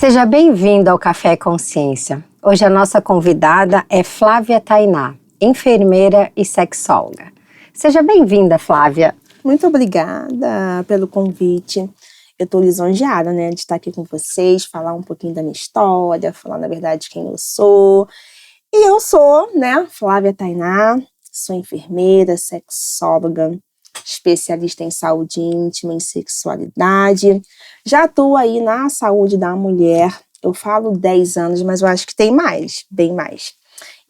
Seja bem-vindo ao Café Consciência. Hoje a nossa convidada é Flávia Tainá, enfermeira e sexóloga. Seja bem-vinda, Flávia. Muito obrigada pelo convite. Eu estou lisonjeada, de estar aqui com vocês, falar um pouquinho da minha história, falar, na verdade, quem eu sou. E eu sou, Flávia Tainá, sou enfermeira, sexóloga, especialista em saúde íntima, em sexualidade. Já atuo aí na saúde da mulher. Eu falo 10 anos, mas eu acho que tem mais, bem mais.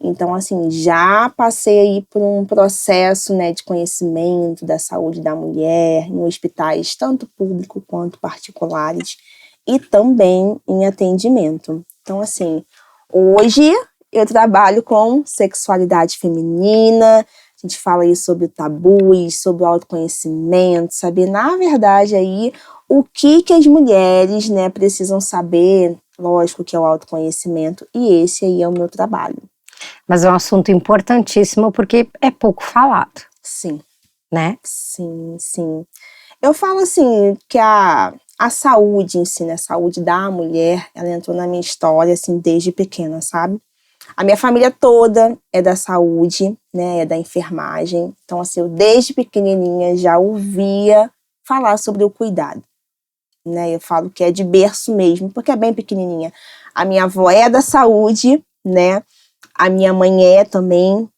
Então, assim, já passei aí por um processo, de conhecimento da saúde da mulher em hospitais, tanto público quanto particulares, e também em atendimento. Então, assim, hoje eu trabalho com sexualidade feminina, a gente fala aí sobre tabus, sobre o autoconhecimento, saber, na verdade, aí, o que as mulheres, precisam saber. Lógico que é o autoconhecimento, e esse aí é o meu trabalho. Mas é um assunto importantíssimo porque é pouco falado. Sim. Né? Sim, sim. Eu falo assim, que a saúde em si, a saúde da mulher, ela entrou na minha história, assim, desde pequena, sabe? A minha família toda é da saúde, é da enfermagem. Então, assim, eu desde pequenininha já ouvia falar sobre o cuidado, Eu falo que é de berço mesmo, porque é bem pequenininha. A minha avó é da saúde, A minha mãe é também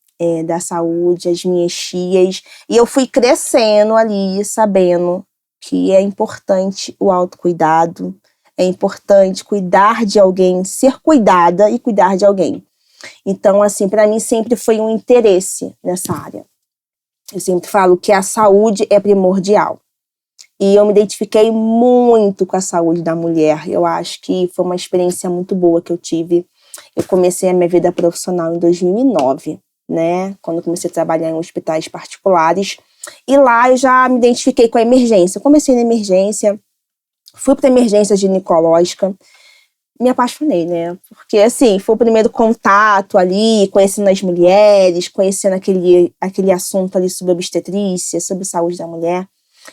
da saúde, as minhas tias. E eu fui crescendo ali, sabendo que é importante o autocuidado, é importante cuidar de alguém, ser cuidada e cuidar de alguém. Então, assim, para mim sempre foi um interesse nessa área. Eu sempre falo que a saúde é primordial. E eu me identifiquei muito com a saúde da mulher. Eu acho que foi uma experiência muito boa que eu tive. Eu comecei a minha vida profissional em 2009, Quando eu comecei a trabalhar em hospitais particulares. E lá eu já me identifiquei com a emergência. Eu comecei na emergência, fui para a emergência ginecológica, me apaixonei, Porque, assim, foi o primeiro contato ali, conhecendo as mulheres, conhecendo aquele assunto ali sobre obstetrícia, sobre saúde da mulher.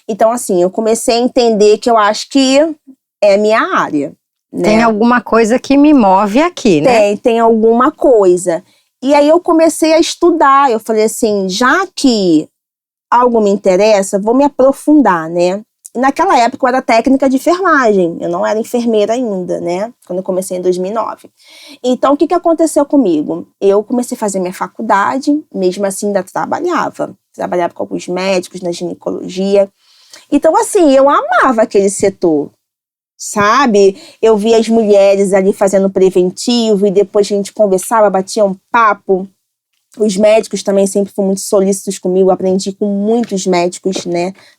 Então, assim, eu comecei a entender que eu acho que é a minha área. Tem alguma coisa que me move aqui, Tem alguma coisa. E aí eu comecei a estudar. Eu falei assim, já que algo me interessa, vou me aprofundar, E naquela época eu era técnica de enfermagem. Eu não era enfermeira ainda, Quando eu comecei em 2009. Então, o que aconteceu comigo? Eu comecei a fazer minha faculdade, mesmo assim ainda trabalhava. Trabalhava com alguns médicos na ginecologia. Então, assim, eu amava aquele setor, sabe? Eu via as mulheres ali fazendo preventivo e depois a gente conversava, batia um papo. Os médicos também sempre foram muito solícitos comigo, aprendi com muitos médicos,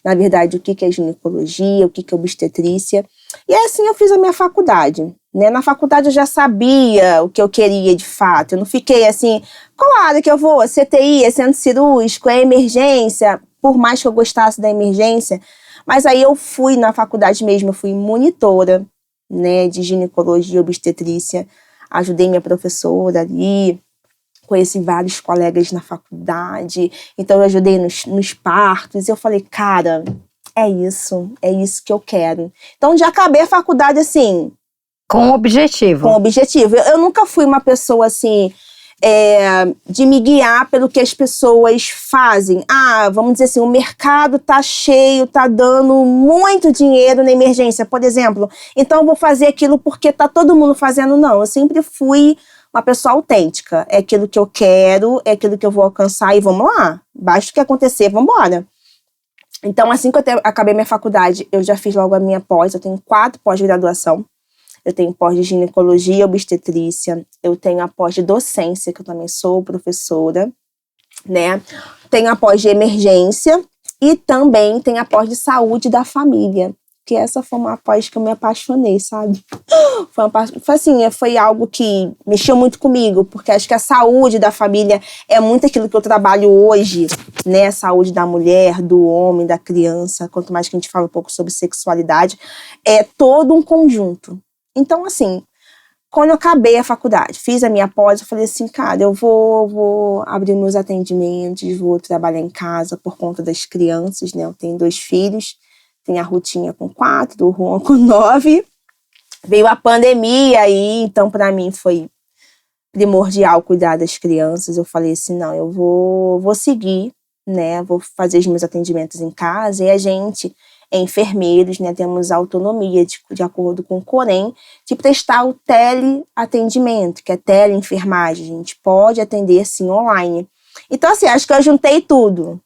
Na verdade, o que é ginecologia, o que é obstetrícia. E assim eu fiz a minha faculdade, Na faculdade eu já sabia o que eu queria de fato. Eu não fiquei assim, qual área que eu vou? CTI, é centro cirúrgico, é emergência? Por mais que eu gostasse da emergência. Mas aí eu fui na faculdade mesmo, eu fui monitora, de ginecologia e obstetrícia. Ajudei minha professora ali, conheci vários colegas na faculdade, então eu ajudei nos partos. E eu falei, cara, é isso que eu quero. Então já acabei a faculdade assim. Com objetivo. Com objetivo. Eu nunca fui uma pessoa assim, de me guiar pelo que as pessoas fazem. Vamos dizer assim, o mercado tá cheio, tá dando muito dinheiro na emergência, por exemplo. Então eu vou fazer aquilo porque tá todo mundo fazendo. Não, eu sempre fui uma pessoa autêntica. É aquilo que eu quero, é aquilo que eu vou alcançar e vamos lá. Basta o que acontecer, vamos embora. Então, assim que eu acabei minha faculdade, eu já fiz logo a minha pós. Eu tenho 4 pós-graduação. Eu tenho pós de ginecologia e obstetrícia. Eu tenho a pós de docência, que eu também sou professora, Tenho a pós de emergência e também tenho a pós de saúde da família. Que essa foi uma pós que eu me apaixonei, sabe? Foi algo que mexeu muito comigo, porque acho que a saúde da família é muito aquilo que eu trabalho hoje, A saúde da mulher, do homem, da criança, quanto mais que a gente fala um pouco sobre sexualidade, é todo um conjunto. Então, assim, quando eu acabei a faculdade, fiz a minha pós, eu falei assim, cara, eu vou abrir meus atendimentos, vou trabalhar em casa por conta das crianças, Eu tenho 2 filhos, tem a Rutinha com 4, o Juan com 9. Veio a pandemia aí, então para mim foi primordial cuidar das crianças. Eu falei assim, não, eu vou seguir, né? Vou fazer os meus atendimentos em casa. E a gente, enfermeiros, né, temos autonomia, de acordo com o Corém, de prestar o teleatendimento, que é teleenfermagem. A gente pode atender, sim, online. Então, assim, acho que eu juntei tudo.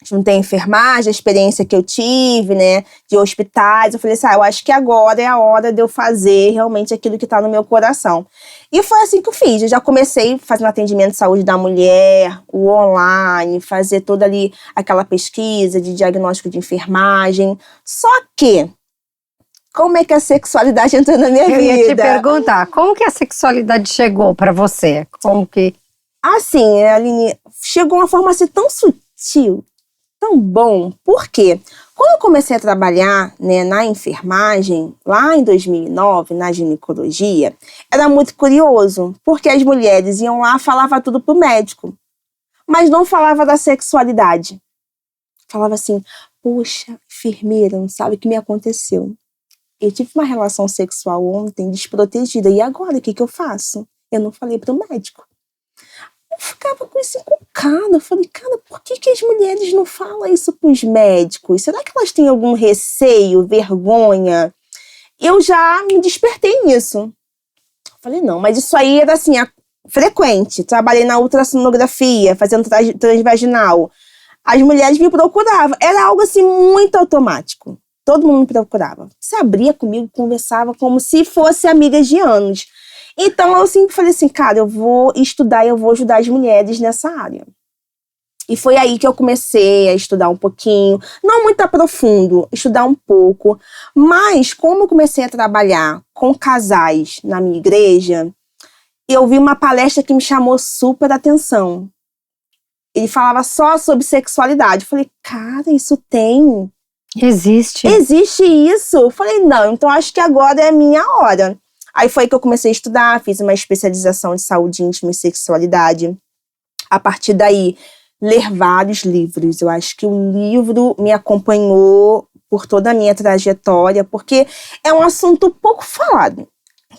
Juntei a enfermagem, a experiência que eu tive, né, de hospitais. Eu falei assim, eu acho que agora é a hora de eu fazer realmente aquilo que está no meu coração. E foi assim que eu fiz. Eu já comecei fazendo atendimento de saúde da mulher, o online, fazer toda ali aquela pesquisa de diagnóstico de enfermagem. Só que, como é que a sexualidade entrou na minha vida? Eu ia te perguntar, como que a sexualidade chegou para você? Como que... Assim, Aline, chegou uma forma assim tão sutil, tão bom. Por quê? Quando eu comecei a trabalhar, né, na enfermagem, lá em 2009, na ginecologia, era muito curioso, porque as mulheres iam lá, falava tudo pro médico, mas não falava da sexualidade. Falava assim, poxa, enfermeira, não sabe o que me aconteceu. Eu tive uma relação sexual ontem, desprotegida, e agora o que eu faço? Eu não falei pro médico. Eu ficava com isso encucado. Eu falei, cara, por que as mulheres não falam isso pros médicos? Será que elas têm algum receio, vergonha? Eu já me despertei nisso. Eu falei, não, mas isso aí era assim, frequente. Trabalhei na ultrassonografia, fazendo transvaginal. As mulheres me procuravam. Era algo assim muito automático. Todo mundo me procurava. Se abria comigo, conversava como se fosse amigas de anos. Então, eu sempre falei assim, cara, eu vou estudar e eu vou ajudar as mulheres nessa área. E foi aí que eu comecei a estudar um pouquinho, não muito a profundo, estudar um pouco. Mas, como eu comecei a trabalhar com casais na minha igreja, eu vi uma palestra que me chamou super atenção. Ele falava só sobre sexualidade. Eu falei, cara, isso tem? Existe. Existe isso? Eu falei, não, então acho que agora é a minha hora. Aí foi que eu comecei a estudar, fiz uma especialização de saúde íntima e sexualidade. A partir daí, ler vários livros. Eu acho que o livro me acompanhou por toda a minha trajetória, porque é um assunto pouco falado.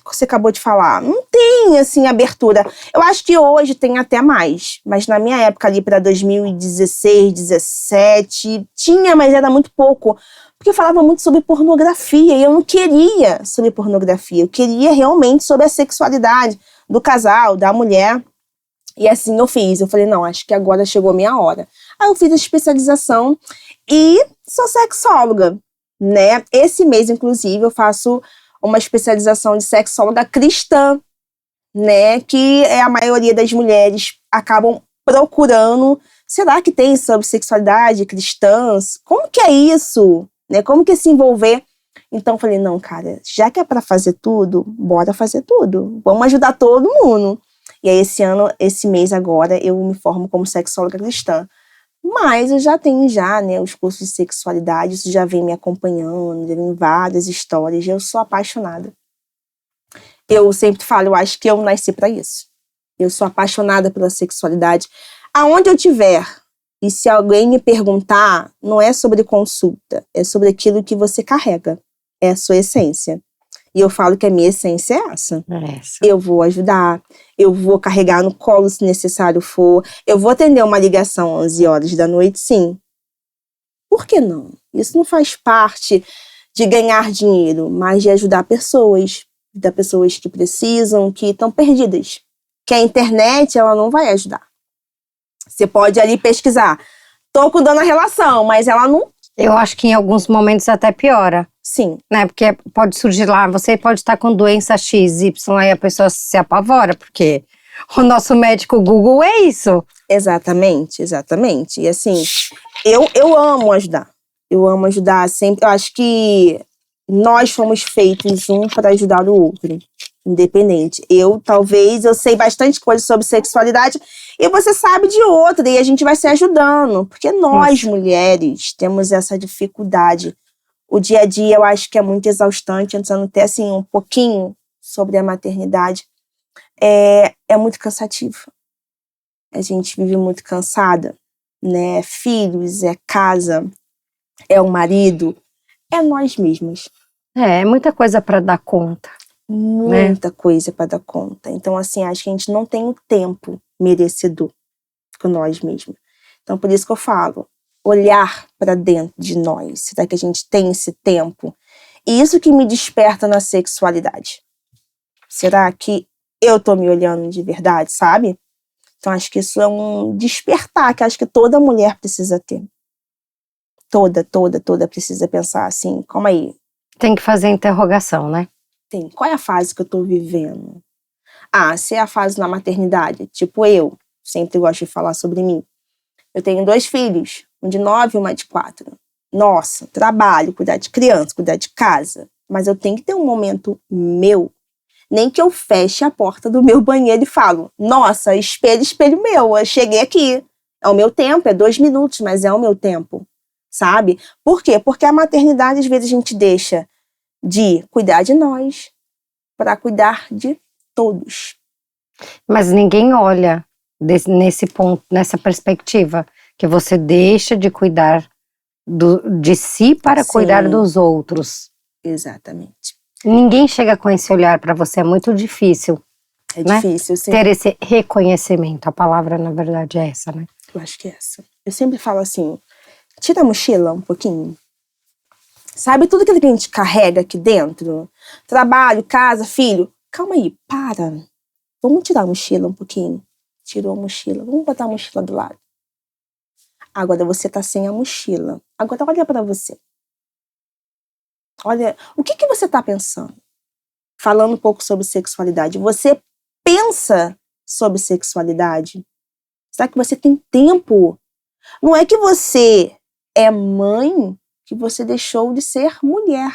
Você acabou de falar, não tem, assim, abertura. Eu acho que hoje tem até mais, mas na minha época ali para 2016, 17, tinha, mas era muito pouco. Porque falava muito sobre pornografia e eu não queria sobre pornografia. Eu queria realmente sobre a sexualidade do casal, da mulher. E assim eu fiz. Eu falei, não, acho que agora chegou a minha hora. Aí eu fiz a especialização e sou sexóloga, né? Esse mês, inclusive, eu faço uma especialização de sexóloga cristã, né? Que é a maioria das mulheres acabam procurando. Será que tem sobre sexualidade cristãs? Como que é isso? Né? Como que é se envolver? Então, eu falei, não, cara, já que é para fazer tudo, bora fazer tudo. Vamos ajudar todo mundo. E aí, esse mês agora, eu me formo como sexóloga cristã. Mas eu já tenho né, os cursos de sexualidade, isso já vem me acompanhando, já vem várias histórias, eu sou apaixonada. Eu sempre falo, eu acho que eu nasci para isso. Eu sou apaixonada pela sexualidade. Aonde eu tiver, e se alguém me perguntar, não é sobre consulta, é sobre aquilo que você carrega, é a sua essência. E eu falo que a minha essência é essa. Eu vou ajudar, eu vou carregar no colo se necessário for, eu vou atender uma ligação às 11 horas da noite, sim. Por que não? Isso não faz parte de ganhar dinheiro, mas de ajudar pessoas que precisam, que estão perdidas. Que a internet, ela não vai ajudar. Você pode ali pesquisar, tô com dor na relação, mas ela não... Eu acho que em alguns momentos até piora. Sim. Né? Porque pode surgir lá, você pode estar com doença X, Y, aí a pessoa se apavora, porque o nosso médico Google é isso. Exatamente, exatamente. E assim, eu amo ajudar. Eu amo ajudar sempre. Eu acho que nós fomos feitos um para ajudar o outro, independente. Eu sei bastante coisa sobre sexualidade e você sabe de outra, e a gente vai se ajudando, porque nós, mulheres, temos essa dificuldade. O dia a dia eu acho que é muito exaustante, entrando até assim um pouquinho sobre a maternidade. É muito cansativo. A gente vive muito cansada, né? Filhos, é casa, é o marido, é nós mesmas. É muita coisa para dar conta. Muita coisa para dar conta. Então, assim, acho que a gente não tem o tempo merecedor com nós mesmos. Então, por isso que eu falo, olhar para dentro de nós. Será que a gente tem esse tempo? E isso que me desperta na sexualidade. Será que eu tô me olhando de verdade, sabe? Então, acho que isso é um despertar que acho que toda mulher precisa ter. Toda precisa pensar assim, calma aí. Tem que fazer interrogação, né? Qual é a fase que eu tô vivendo? Ah, se é a fase na maternidade, tipo eu, sempre gosto de falar sobre mim. Eu tenho 2 filhos, um de 9 e uma de 4. Nossa, trabalho, cuidar de criança, cuidar de casa. Mas eu tenho que ter um momento meu. Nem que eu feche a porta do meu banheiro e falo, nossa, espelho, espelho meu, eu cheguei aqui. É o meu tempo, é 2 minutos, mas é o meu tempo, sabe? Por quê? Porque a maternidade, às vezes, a gente deixa de cuidar de nós para cuidar de todos. Mas ninguém olha nesse ponto, nessa perspectiva, que você deixa de cuidar de si para Sim. cuidar dos outros. Exatamente. Ninguém chega com esse olhar para você, é muito difícil. É né? difícil, sim. Ter esse reconhecimento, a palavra na verdade é essa, né? Eu acho que é essa. Eu sempre falo assim, tira a mochila um pouquinho. Sabe tudo aquilo que a gente carrega aqui dentro? Trabalho, casa, filho. Calma aí, para. Vamos tirar a mochila um pouquinho. Tirou a mochila, vamos botar a mochila do lado. Agora você tá sem a mochila. Agora olha pra você. Olha, o que você tá pensando? Falando um pouco sobre sexualidade. Você pensa sobre sexualidade? Será que você tem tempo? Não é que você é mãe que você deixou de ser mulher.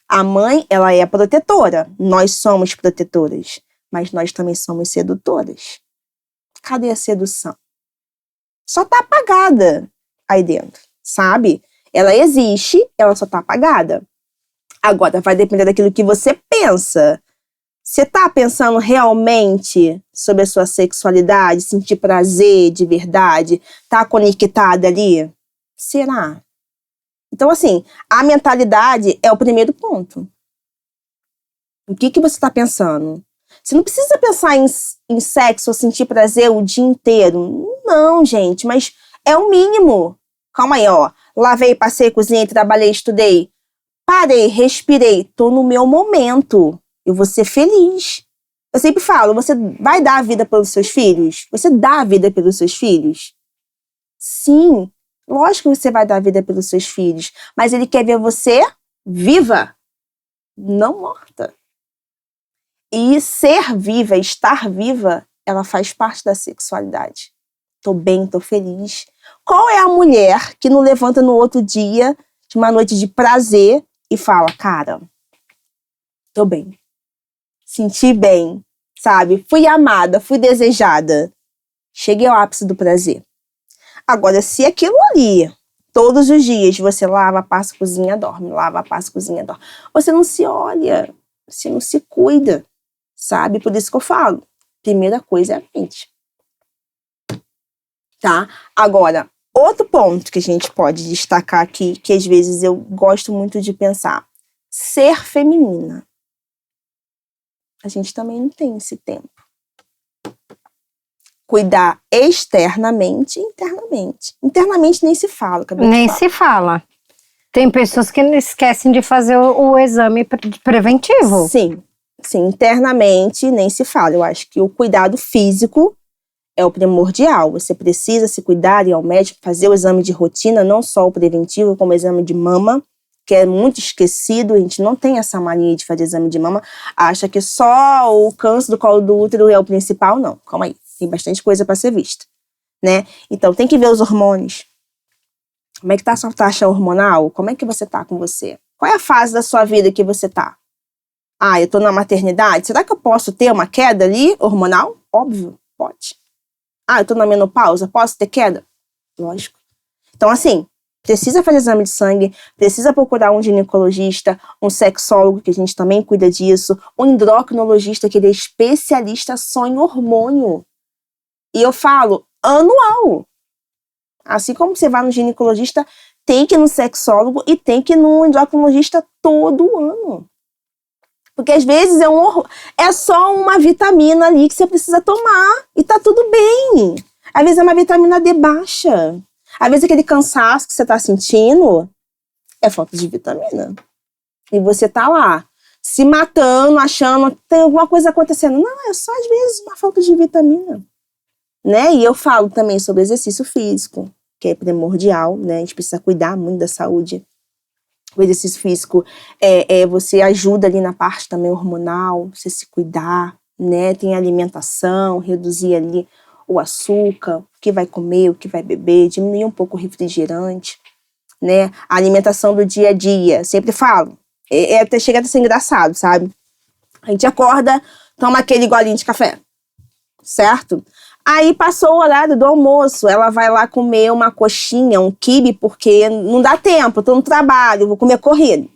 A mãe, ela é protetora. Nós somos protetoras. Mas nós também somos sedutoras. Cadê a sedução? Só tá apagada aí dentro, sabe? Ela existe, ela só tá apagada. Agora, vai depender daquilo que você pensa. Você tá pensando realmente sobre a sua sexualidade, sentir prazer de verdade, tá conectada ali? Será? Então, assim, a mentalidade é o primeiro ponto. O que você tá pensando? Você não precisa pensar em sexo ou sentir prazer o dia inteiro. Não, gente, mas é o mínimo. Calma aí, ó. Lavei, passei, cozinhei, trabalhei, estudei. Parei, respirei. Tô no meu momento. Eu vou ser feliz. Eu sempre falo, você vai dar a vida pelos seus filhos? Você dá a vida pelos seus filhos? Sim, lógico que você vai dar a vida pelos seus filhos. Mas ele quer ver você viva, não morta. E ser viva, estar viva, ela faz parte da sexualidade. Tô bem, tô feliz. Qual é a mulher que não levanta no outro dia, de uma noite de prazer, e fala, cara, tô bem. Senti bem, sabe? Fui amada, fui desejada. Cheguei ao ápice do prazer. Agora, se aquilo ali, todos os dias, você lava, passa, cozinha, dorme, lava, passa, cozinha, dorme, você não se olha, você não se cuida, sabe? Por isso que eu falo, primeira coisa é a mente. Tá? Agora, outro ponto que a gente pode destacar aqui, que às vezes eu gosto muito de pensar, ser feminina. A gente também não tem esse tempo. Cuidar externamente e internamente. Internamente nem se fala. Nem se fala. Tem pessoas que esquecem de fazer o exame preventivo. Sim, internamente nem se fala. Eu acho que o cuidado físico é o primordial. Você precisa se cuidar, ir ao médico, fazer o exame de rotina, não só o preventivo, como o exame de mama, que é muito esquecido. A gente não tem essa mania de fazer exame de mama. Acha que só o câncer do colo do útero é o principal. Não, calma aí. Tem bastante coisa para ser vista, né? Então, tem que ver os hormônios. Como é que tá a sua taxa hormonal? Como é que você tá com você? Qual é a fase da sua vida que você tá? Ah, eu tô na maternidade. Será que eu posso ter uma queda ali hormonal? Óbvio, pode. Ah, eu tô na menopausa. Posso ter queda? Lógico. Então, assim, precisa fazer exame de sangue, precisa procurar um ginecologista, um sexólogo, que a gente também cuida disso, um endocrinologista, que ele é especialista só em hormônio. E eu falo, anual. Assim como você vai no ginecologista tem que ir no sexólogo e tem que ir no endocrinologista todo ano. Porque às vezes é só uma vitamina ali que você precisa tomar e tá tudo bem. Às vezes é uma vitamina D baixa. Às vezes aquele cansaço que você tá sentindo é falta de vitamina. E você tá lá, se matando, achando que tem alguma coisa acontecendo. Não, é só às vezes uma falta de vitamina. Né? E eu falo também sobre exercício físico, que é primordial, né? A gente precisa cuidar muito da saúde. O exercício físico você ajuda ali na parte também hormonal, você se cuidar, né? Tem alimentação, reduzir ali o açúcar, o que vai comer, o que vai beber, diminuir um pouco o refrigerante, né? A alimentação do dia a dia, sempre falo, até chega a ser engraçado, sabe? A gente acorda, toma aquele golinho de café, certo? Aí passou o horário do almoço, ela vai lá comer uma coxinha, um quibe, porque não dá tempo, tô no trabalho, vou comer corrido.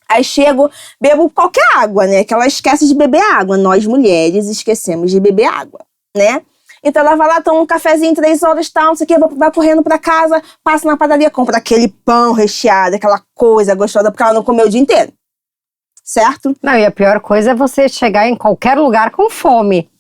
Aí chego, bebo qualquer água, né? Que ela esquece de beber água. Nós mulheres esquecemos de beber água, né? Então ela vai lá, toma um cafezinho, 3 horas, tal, não sei o que, vai correndo pra casa, passa na padaria, compra aquele pão recheado, aquela coisa gostosa, porque ela não comeu o dia inteiro. Certo? Não, e a pior coisa é você chegar em qualquer lugar com fome.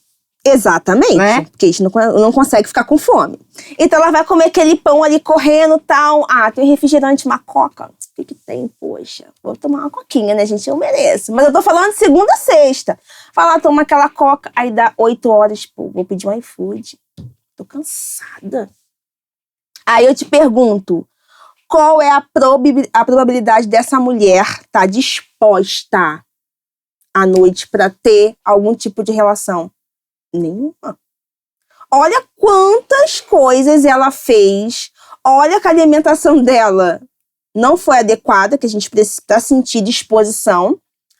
Exatamente, né? Porque a gente não consegue ficar com fome. Então ela vai comer aquele pão ali correndo, tal. Ah, tem refrigerante, uma coca. O que tem? Poxa, vou tomar uma coquinha, né, gente? Eu mereço. Mas eu tô falando de segunda a sexta. Vai lá, toma aquela coca, aí dá 8 horas, pô, vou pedir um iFood. Tô cansada. Aí eu te pergunto, qual é a probabilidade dessa mulher estar disposta à noite para ter algum tipo de relação? Nenhuma. Olha quantas coisas ela fez. Olha que a alimentação dela não foi adequada, que a gente precisa, para sentir disposição,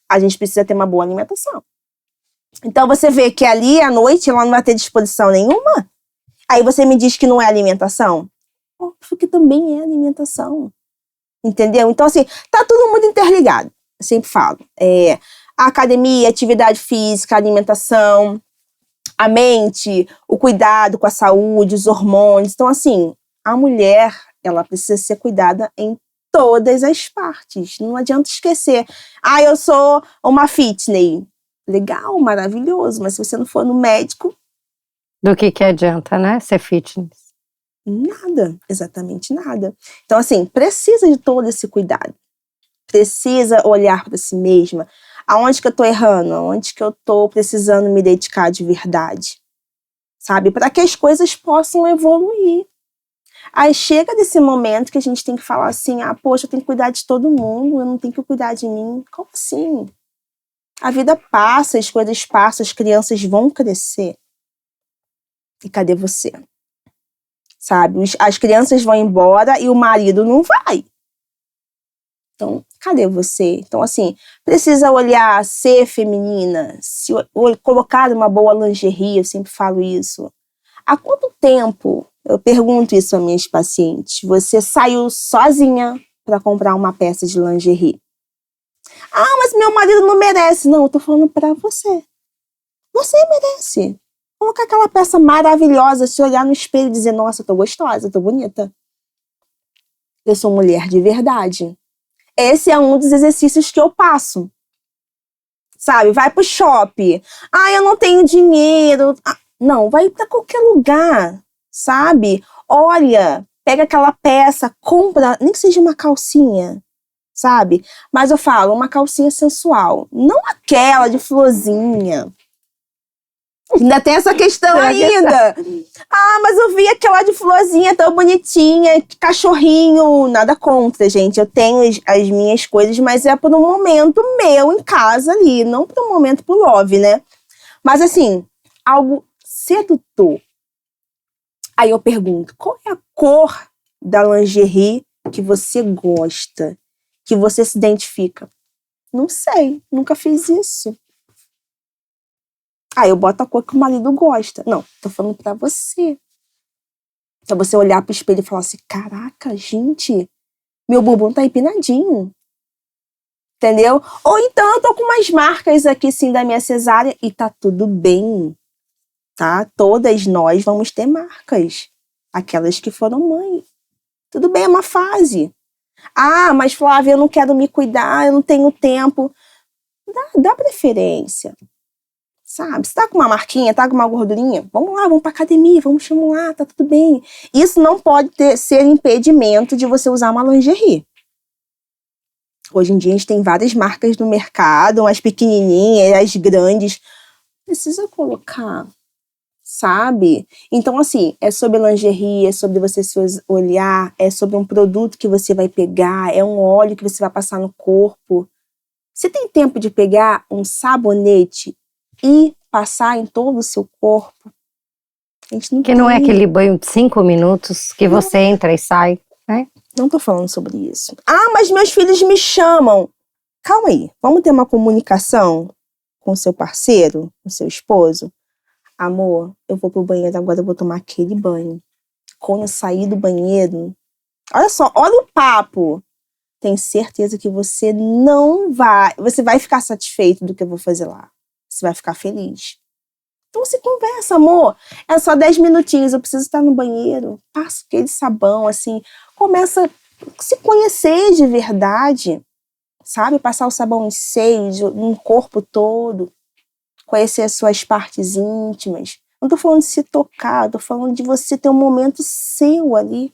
a gente precisa ter uma boa alimentação. Então você vê que ali à noite ela não vai ter disposição nenhuma. Aí você me diz que não é alimentação? Óbvio que também é alimentação. Entendeu? Então assim, tá tudo muito interligado. Eu sempre falo. A academia, atividade física, alimentação, a mente, o cuidado com a saúde, os hormônios. Então, assim, a mulher, ela precisa ser cuidada em todas as partes. Não adianta esquecer. Ah, eu sou uma fitness. Legal, maravilhoso. Mas se você não for no médico... Do que adianta, né? Ser fitness. Nada. Exatamente nada. Então, assim, precisa de todo esse cuidado. Precisa olhar para si mesma. Aonde que eu tô errando? Aonde que eu tô precisando me dedicar de verdade? Sabe? Para que as coisas possam evoluir. Aí chega desse momento que a gente tem que falar assim, poxa, eu tenho que cuidar de todo mundo, eu não tenho que cuidar de mim. Como assim? A vida passa, as coisas passam, as crianças vão crescer. E cadê você? Sabe? As crianças vão embora e o marido não vai. Então, cadê você? Então, assim, precisa olhar, ser feminina, colocar uma boa lingerie, eu sempre falo isso. Há quanto tempo, eu pergunto isso a minhas pacientes, você saiu sozinha para comprar uma peça de lingerie? Mas meu marido não merece. Não, eu tô falando para você. Você merece. Colocar aquela peça maravilhosa, se olhar no espelho e dizer, nossa, eu tô gostosa, eu tô bonita. Eu sou mulher de verdade. Esse é um dos exercícios que eu passo. Sabe? Vai pro shopping. Eu não tenho dinheiro. Não, vai pra qualquer lugar. Sabe? Olha, pega aquela peça, compra, nem que seja uma calcinha. Sabe? Mas eu falo, uma calcinha sensual. Não aquela de florzinha. Ainda tem essa questão ainda. Mas eu vi aquela de florzinha tão bonitinha, cachorrinho. Nada contra, gente. Eu tenho as minhas coisas, mas é por um momento meu em casa ali, não por um momento pro love, né? Mas assim, algo sedutor. Aí eu pergunto, qual é a cor da lingerie que você gosta, que você se identifica? Não sei, nunca fiz isso. Eu boto a cor que o marido gosta. Não, tô falando pra você. Então você olhar pro espelho e falar assim, caraca, gente, meu bumbum tá empinadinho. Entendeu? Ou então eu tô com umas marcas aqui, sim, da minha cesárea e tá tudo bem, tá? Todas nós vamos ter marcas. Aquelas que foram mãe. Tudo bem, é uma fase. Ah, mas Flávia, eu não quero me cuidar, eu não tenho tempo. Dá preferência, sabe? Você tá com uma marquinha, tá com uma gordurinha? Vamos lá, vamos pra academia, vamos estimular, tá tudo bem. Isso não pode ser impedimento de você usar uma lingerie. Hoje em dia a gente tem várias marcas no mercado, as pequenininhas, as grandes. Precisa colocar, sabe? Então, assim, é sobre lingerie, é sobre você se olhar, é sobre um produto que você vai pegar, é um óleo que você vai passar no corpo. Você tem tempo de pegar um sabonete e passar em todo o seu corpo? A gente não Que tem. não é aquele banho de 5 minutos que você entra e sai, né? Não tô falando sobre isso. Ah, mas meus filhos me chamam. Calma aí, vamos ter uma comunicação com seu parceiro, com seu esposo? Amor, eu vou pro banheiro agora, eu vou tomar aquele banho. Quando eu sair do banheiro, olha só, olha o papo. Tenho certeza que você você vai ficar satisfeito do que eu vou fazer lá. Você vai ficar feliz. Então você conversa, amor. É só 10 minutinhos, eu preciso estar no banheiro. Passa aquele sabão, assim. Começa a se conhecer de verdade, sabe? Passar o sabão em seis, no corpo todo. Conhecer as suas partes íntimas. Não tô falando de se tocar, tô falando de você ter um momento seu ali,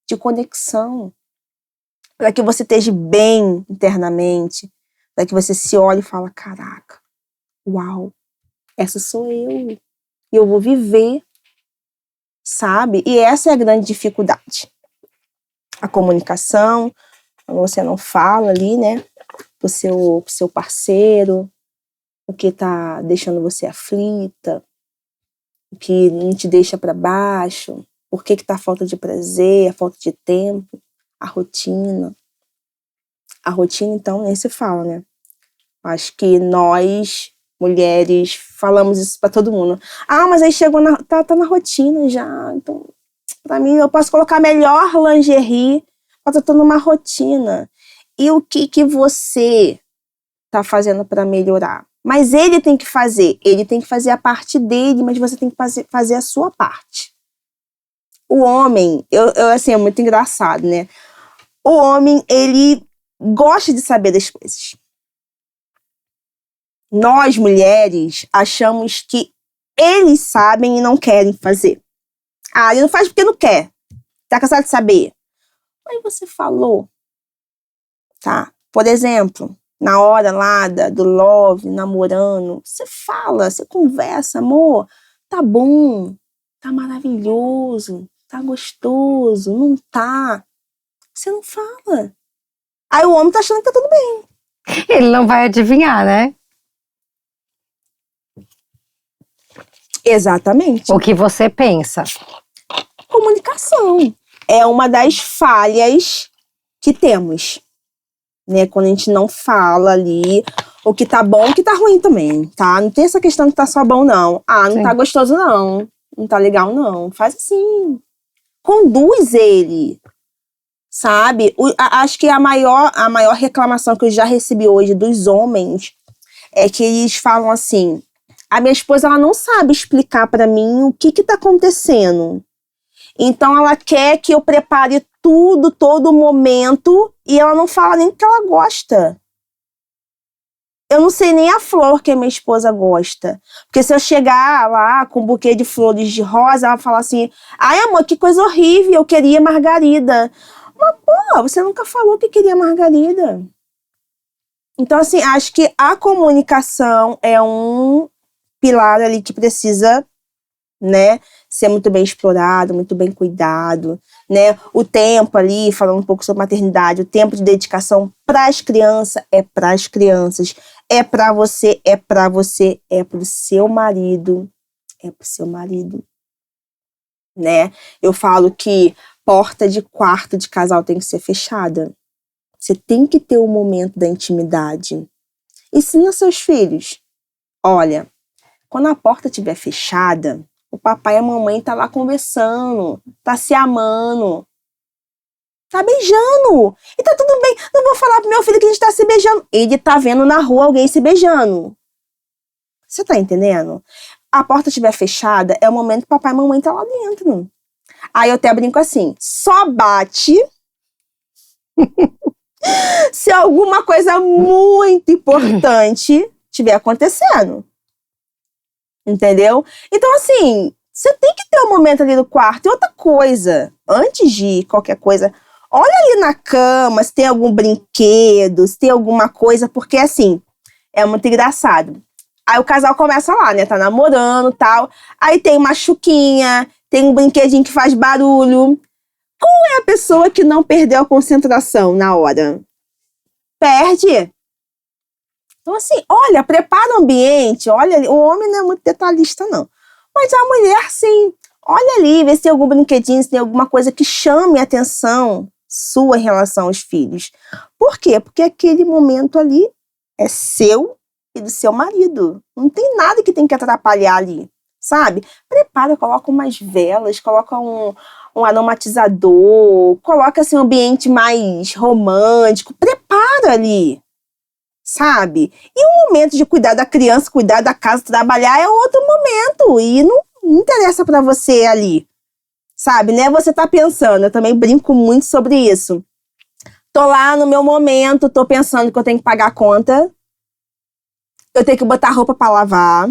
de conexão. Para que você esteja bem internamente. Para que você se olhe e fale, caraca, uau, essa sou eu. E eu vou viver, sabe? E essa é a grande dificuldade. A comunicação, quando você não fala ali, né? Pro seu parceiro, o que tá deixando você aflita, o que não te deixa para baixo, por que tá a falta de prazer, a falta de tempo, a rotina. A rotina, então, nem se fala, né? Acho que nós, mulheres, falamos isso pra todo mundo. Ah, mas aí chegou tá na rotina já. Então, pra mim, eu posso colocar melhor lingerie, mas eu tô numa rotina. E o que você tá fazendo pra melhorar? Mas ele tem que fazer a parte dele, mas você tem que fazer a sua parte. O homem, assim, é muito engraçado, né? O homem, ele gosta de saber das coisas. Nós, mulheres, achamos que eles sabem e não querem fazer. Ah, ele não faz porque não quer. Tá cansado de saber. Aí você falou, tá? Por exemplo, na hora lá do love, namorando, você fala, você conversa, amor, tá bom, tá maravilhoso, tá gostoso, não tá. Você não fala. Aí o homem tá achando que tá tudo bem. Ele não vai adivinhar, né? Exatamente. O que você pensa. Comunicação é uma das falhas que temos, né? Quando a gente não fala ali o que tá bom e o que tá ruim também, tá? Não tem essa questão que tá só bom, não. Ah, não Sim. Tá gostoso, não. Não tá legal, não. Faz assim. Conduz ele, sabe? Acho que a maior reclamação que eu já recebi hoje dos homens é que eles falam assim, a minha esposa, ela não sabe explicar pra mim o que tá acontecendo. Então, ela quer que eu prepare tudo, todo momento, e ela não fala nem que ela gosta. Eu não sei nem a flor que a minha esposa gosta. Porque se eu chegar lá com um buquê de flores de rosa, ela vai falar assim, ai, amor, que coisa horrível, eu queria margarida. Mas, pô, você nunca falou que queria margarida. Então, assim, acho que a comunicação é um pilar ali que precisa, né, ser muito bem explorado, muito bem cuidado, né? O tempo ali, falando um pouco sobre maternidade, o tempo de dedicação para as crianças é para as crianças, é para você, é para você, é para o seu marido, é para o seu marido, né? Eu falo que porta de quarto de casal tem que ser fechada. Você tem que ter o momento da intimidade. Ensina seus filhos. Olha, quando a porta estiver fechada, o papai e a mamãe tá lá conversando, tá se amando, tá beijando. E tá tudo bem. Não vou falar pro meu filho que a gente tá se beijando. Ele tá vendo na rua alguém se beijando. Você tá entendendo? A porta estiver fechada, é o momento que papai e mamãe tá lá dentro. Aí eu até brinco assim, só bate Se alguma coisa muito importante estiver acontecendo. Entendeu? Então, assim, você tem que ter um momento ali no quarto. E outra coisa, antes de qualquer coisa, olha ali na cama se tem algum brinquedo, se tem alguma coisa, porque, assim, é muito engraçado. Aí o casal começa lá, né? Tá namorando e tal. Aí tem uma chuquinha, tem um brinquedinho que faz barulho. Qual é a pessoa que não perdeu a concentração na hora? Perde. Então, assim, olha, prepara o ambiente, olha ali. O homem não é muito detalhista, não. Mas a mulher, sim. Olha ali, vê se tem algum brinquedinho, se tem alguma coisa que chame a atenção sua em relação aos filhos. Por quê? Porque aquele momento ali é seu e do seu marido. Não tem nada que tem que atrapalhar ali, sabe? Prepara, coloca umas velas, coloca um aromatizador, coloca assim, um ambiente mais romântico. Prepara ali. Sabe? E o momento de cuidar da criança, cuidar da casa, trabalhar é outro momento. E não interessa pra você ali. Sabe, né? Você tá pensando, eu também brinco muito sobre isso. Tô lá no meu momento, tô pensando que eu tenho que pagar a conta. Eu tenho que botar roupa pra lavar.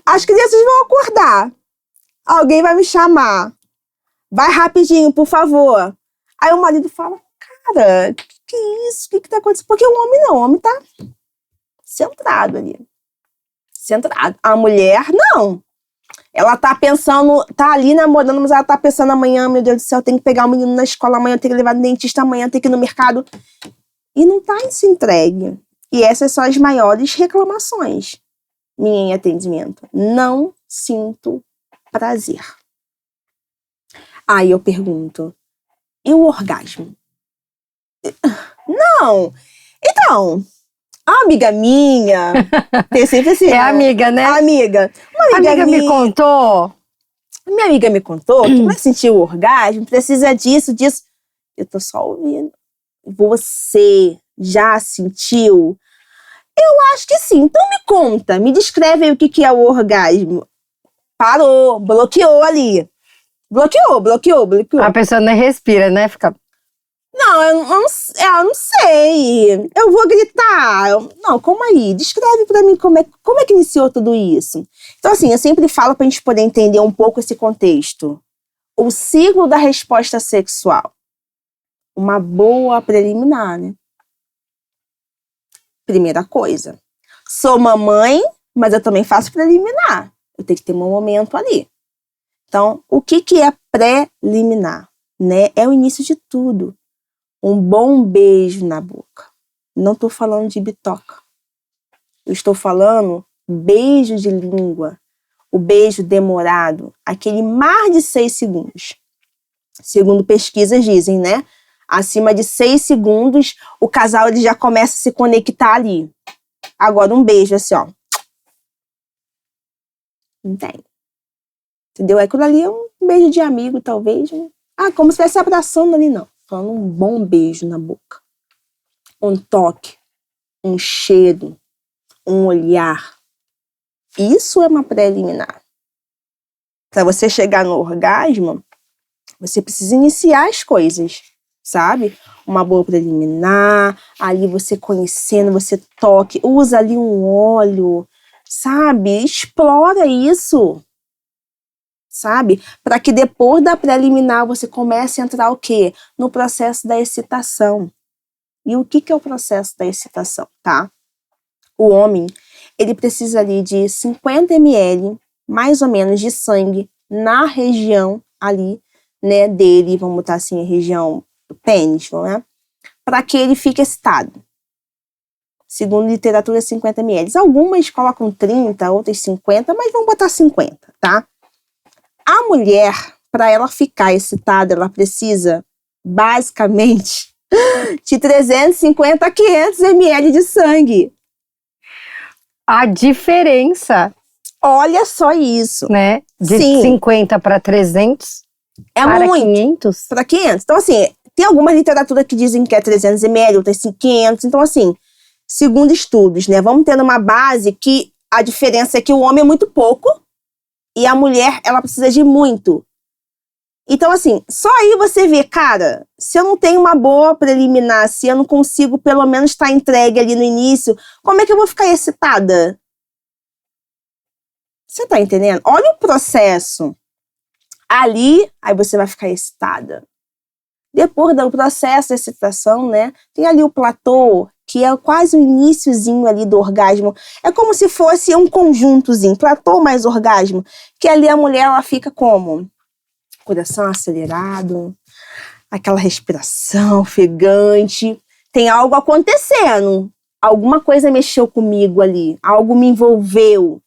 As crianças vão acordar. Alguém vai me chamar. Vai rapidinho, por favor. Aí o marido fala, cara, que isso? O que tá acontecendo? Porque o homem não, o homem tá centrado ali. Centrado. A mulher, não. Ela tá pensando, tá ali namorando, mas ela tá pensando amanhã, meu Deus do céu, eu tenho que pegar o menino na escola amanhã, eu tenho que levar no dentista amanhã, eu tenho que ir no mercado. E não tá isso entregue. E essas são as maiores reclamações minha em atendimento. Não sinto prazer. Aí eu pergunto, e o orgasmo? Não. Então, a amiga minha, tem sempre assim, É amiga, né? Amiga. Uma amiga me contou. Minha amiga me contou que pra sentir o orgasmo precisa disso. Eu tô só ouvindo. Você já sentiu? Eu acho que sim. Então me conta, me descreve aí o que é o orgasmo. Parou, bloqueou ali. Bloqueou. A pessoa nem respira, né? Fica... Não, eu não sei. Eu vou gritar. Não, calma aí. Descreve pra mim como é que iniciou tudo isso. Então, assim, eu sempre falo pra gente poder entender um pouco esse contexto. O ciclo da resposta sexual. Uma boa preliminar, né? Primeira coisa. Sou mamãe, mas eu também faço preliminar. Eu tenho que ter um momento ali. Então, o que é preliminar? Né? É o início de tudo. Um bom beijo na boca. Não estou falando de bitoca. Eu estou falando beijo de língua. O beijo demorado. Aquele mais de 6 segundos. Segundo pesquisas dizem, né? Acima de 6 segundos, o casal ele já começa a se conectar ali. Agora um beijo assim, ó. Não tem. Entendeu? Aquilo ali é um beijo de amigo, talvez. Né? Como se estivesse abraçando ali, não. Falando um bom beijo na boca. Um toque, um cheiro, um olhar. Isso é uma preliminar. Para você chegar no orgasmo, você precisa iniciar as coisas, sabe? Uma boa preliminar, ali você conhecendo, você toque, usa ali um óleo, sabe? Explora isso. Sabe? Para que depois da preliminar você comece a entrar o quê? No processo da excitação. E o que é o processo da excitação, tá? O homem, ele precisa ali de 50 ml, mais ou menos, de sangue na região ali, né, dele, vamos botar assim, a região do pênis, né? Para que ele fique excitado. Segundo literatura, 50 ml. Algumas colocam 30, outras 50, mas vamos botar 50, tá? A mulher, para ela ficar excitada, ela precisa, basicamente, de 350 a 500 ml de sangue. A diferença. Olha só isso. Né? De Sim. 50 para 300 para muito. 500. Para 500. Então, assim, tem alguma literatura que dizem que é 300 ml, outras 500. Então, assim, segundo estudos, né? Vamos tendo uma base que a diferença é que o homem é muito pouco e a mulher, ela precisa de muito. Então, assim, só aí você vê, cara, se eu não tenho uma boa preliminar, se eu não consigo pelo menos estar entregue ali no início, como é que eu vou ficar excitada? Você tá entendendo? Olha o processo. Ali, aí você vai ficar excitada. Depois do processo de excitação, né, tem ali o platô, que é quase o iniciozinho ali do orgasmo. É como se fosse um conjuntozinho, platô mais orgasmo, que ali a mulher, ela fica como? Coração acelerado, aquela respiração ofegante, tem algo acontecendo, alguma coisa mexeu comigo ali, algo me envolveu,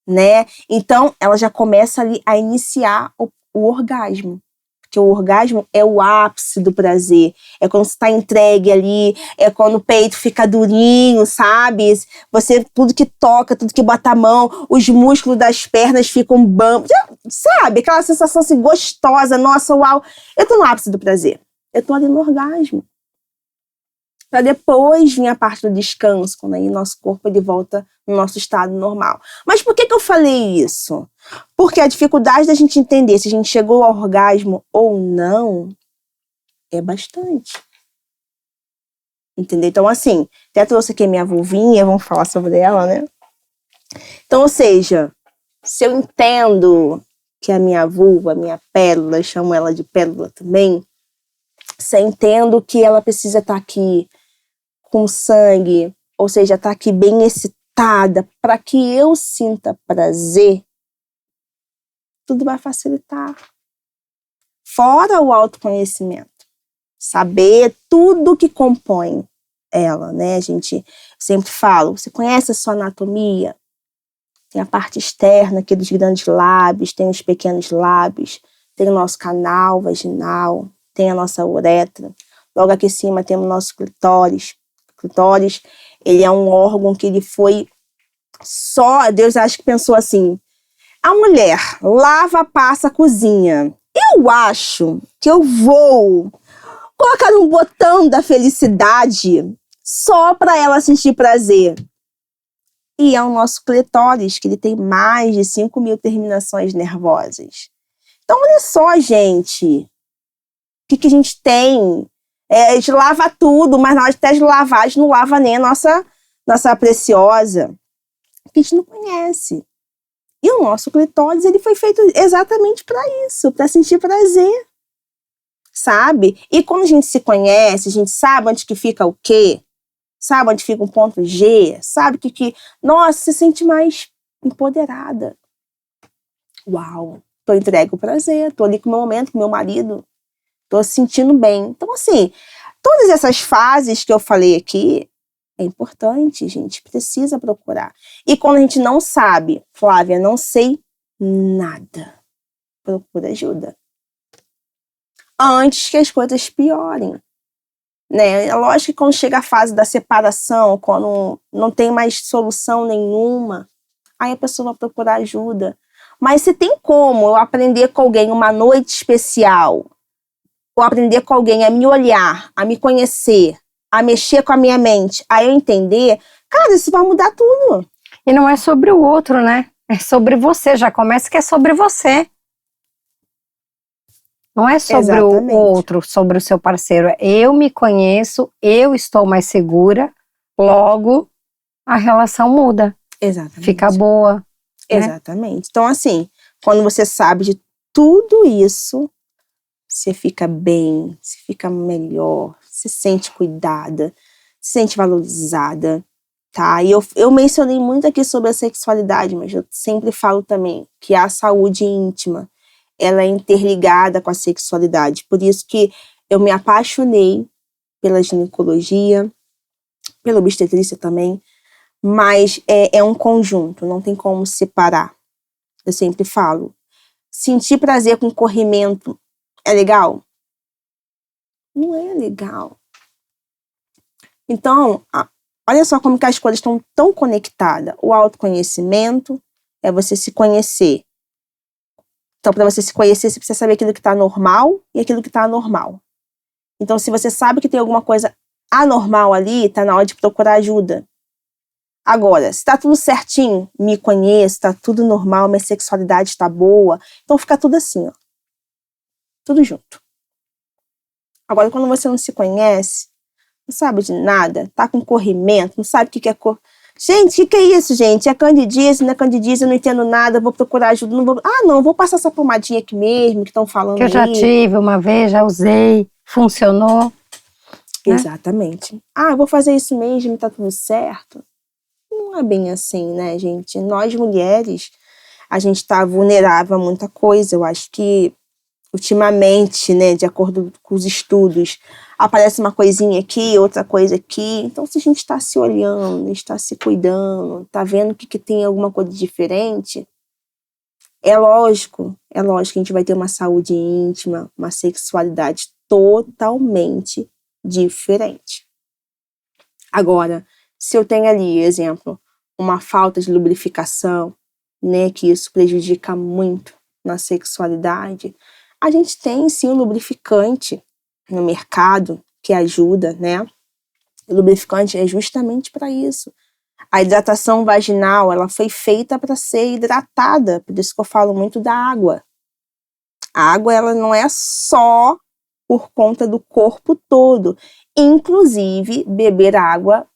né? Então, ela já começa ali a iniciar o orgasmo. Porque o orgasmo é o ápice do prazer. É quando você está entregue ali, é quando o peito fica durinho, sabe? Você, tudo que toca, tudo que bota a mão, os músculos das pernas ficam bambos. Sabe? Aquela sensação assim, gostosa. Nossa, uau. Eu tô no ápice do prazer. Eu tô ali no orgasmo. Para depois vir a parte do descanso, quando aí nosso corpo ele volta no nosso estado normal. Mas por que eu falei isso? Porque a dificuldade da gente entender se a gente chegou ao orgasmo ou não é bastante. Entendeu? Então, assim, até trouxe aqui a minha vulvinha, vamos falar sobre ela, né? Então, ou seja, se eu entendo que a minha vulva, a minha pérola, eu chamo ela de pérola também, se eu entendo que ela precisa estar aqui com sangue, ou seja, tá aqui bem excitada, para que eu sinta prazer, tudo vai facilitar. Fora o autoconhecimento, saber tudo que compõe ela, né? A gente sempre fala, você conhece a sua anatomia? Tem a parte externa aqui dos grandes lábios, tem os pequenos lábios, tem o nosso canal vaginal, tem a nossa uretra. Logo aqui em cima temos o nosso clitóris. O clitóris, ele é um órgão que ele foi só... Deus acho que pensou assim, a mulher lava, passa, cozinha. Eu acho que eu vou colocar um botão da felicidade só para ela sentir prazer. E é o nosso clitóris, que ele tem mais de 5.000 terminações nervosas. Então, olha só, gente, o que a gente tem? A gente lava tudo, mas na hora de lavar, a gente não lava nem a nossa preciosa, que a gente não conhece. E o nosso clitóris, ele foi feito exatamente para isso, para sentir prazer, sabe? E quando a gente se conhece, a gente sabe onde que fica o quê, sabe onde fica um ponto G, sabe nossa, se sente mais empoderada. Uau, tô entregue ao prazer, tô ali com o meu momento, com o meu marido, tô sentindo bem. Então, assim, todas essas fases que eu falei aqui, é importante, a gente precisa procurar. E quando a gente não sabe, Flávia, não sei nada, procura ajuda. Antes que as coisas piorem. Né? É lógico que quando chega a fase da separação, quando não tem mais solução nenhuma, aí a pessoa vai procurar ajuda. Mas se tem como eu aprender com alguém uma noite especial, ou aprender com alguém a me olhar, a me conhecer, a mexer com a minha mente, a eu entender, cara, isso vai mudar tudo. E não é sobre o outro, né? É sobre você, já começa que é sobre você. Não é sobre o outro, sobre o seu parceiro. Eu me conheço, eu estou mais segura, logo a relação muda. Exatamente. Fica boa. Né? Exatamente. Então, assim, quando você sabe de tudo isso, você fica bem, você fica melhor, se sente cuidada, se sente valorizada, tá? E eu mencionei muito aqui sobre a sexualidade, mas eu sempre falo também que a saúde íntima, ela é interligada com a sexualidade. Por isso que eu me apaixonei pela ginecologia, pela obstetrícia também, mas é um conjunto, não tem como separar. Eu sempre falo, sentir prazer com corrimento é legal? Não é legal. Então, olha só como que as coisas estão tão conectadas. O autoconhecimento é você se conhecer. Então, para você se conhecer, você precisa saber aquilo que está normal e aquilo que está anormal. Então, se você sabe que tem alguma coisa anormal ali, está na hora de procurar ajuda. Agora, se está tudo certinho, me conheço, está tudo normal, minha sexualidade está boa, então fica tudo assim, ó. tudo junto. Agora, quando você não se conhece, não sabe de nada, tá com corrimento, não sabe o que é cor. Gente, o que é isso, gente? É candidíase, não é candidíase, eu não entendo nada, vou procurar ajuda, não vou... vou passar essa pomadinha aqui mesmo, que estão falando Que eu já aí. tive uma vez, já usei, funcionou. Né? Exatamente. Eu vou fazer isso mesmo, tá tudo certo. Não é bem assim, né, gente? Nós, mulheres, a gente tá vulnerável a muita coisa. Eu acho que, ultimamente, né, de acordo com os estudos, aparece uma coisinha aqui, outra coisa aqui. Então, se a gente está se olhando, está se cuidando, tá vendo que tem alguma coisa diferente, é lógico que a gente vai ter uma saúde íntima, uma sexualidade totalmente diferente. Agora, se eu tenho ali, exemplo, uma falta de lubrificação, né, que isso prejudica muito na sexualidade, a gente tem sim um lubrificante no mercado que ajuda, né? O lubrificante é justamente para isso. A hidratação vaginal, ela foi feita para ser hidratada, por isso que eu falo muito da água. A água, ela não é só por conta do corpo todo. Inclusive, beber água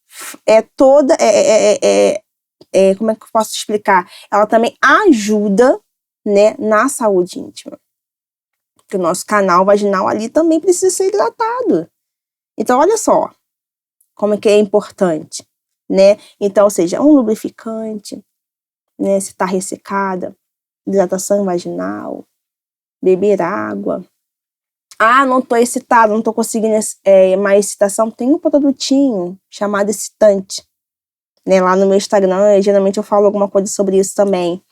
como é que eu posso explicar? Ela também ajuda, né, na saúde íntima. Porque o nosso canal vaginal ali também precisa ser hidratado. Então, olha só como é que é importante, né? Então, ou seja, um lubrificante, né, se está ressecada, hidratação vaginal, beber água. Não estou excitada, não estou conseguindo mais excitação. Tem um produtinho chamado excitante. Né, lá no meu Instagram, geralmente eu falo alguma coisa sobre isso também.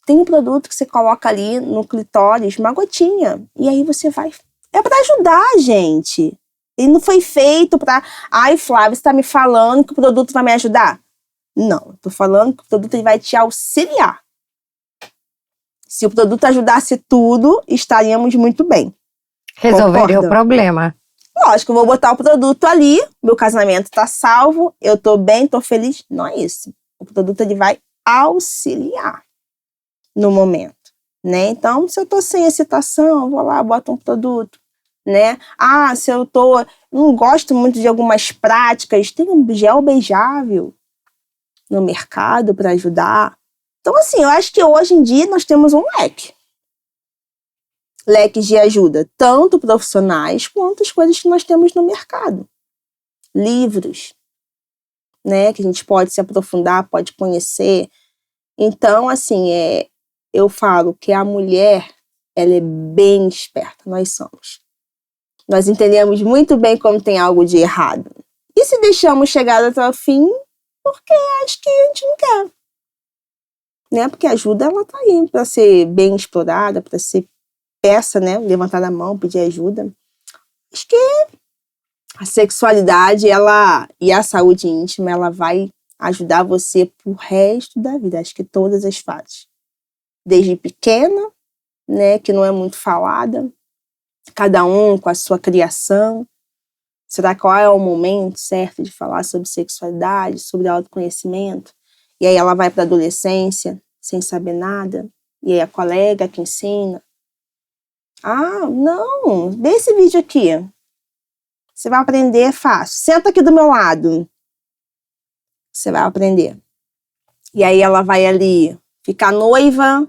Tem um produto que você coloca ali no clitóris, uma gotinha. E aí você vai... É para ajudar, gente. Ele não foi feito para... Flávia, você está me falando que o produto vai me ajudar? Não, eu tô falando que o produto ele vai te auxiliar. Se o produto ajudasse tudo, estaríamos muito bem. Resolveria o problema. Lógico, eu vou botar o produto ali, meu casamento tá salvo, eu tô bem, tô feliz. Não é isso. O produto ele vai auxiliar no momento, né? Então, se eu tô sem excitação, eu vou lá, boto um produto, né? Se eu não gosto muito de algumas práticas, tem um gel beijável no mercado para ajudar. Então, assim, eu acho que hoje em dia nós temos um leques de ajuda, tanto profissionais quanto as coisas que nós temos no mercado. Livros, né, que a gente pode se aprofundar, pode conhecer. Então, assim, eu falo que a mulher, ela é bem esperta, nós somos. Nós entendemos muito bem como tem algo de errado. E se deixamos chegar até o fim, porque acho que a gente não quer. Né? Porque a ajuda, ela tá aí para ser bem explorada, para ser peça, né? Levantar a mão, pedir ajuda. Acho que a sexualidade, e a saúde íntima, ela vai ajudar você pro resto da vida. Acho que todas as fases. Desde pequena, né? Que não é muito falada. Cada um com a sua criação. Será qual é o momento certo de falar sobre sexualidade, sobre autoconhecimento? E aí ela vai para a adolescência, sem saber nada. E aí a colega que ensina. Não, vê esse vídeo aqui. Você vai aprender fácil. Senta aqui do meu lado. Você vai aprender. E aí ela vai ali ficar noiva,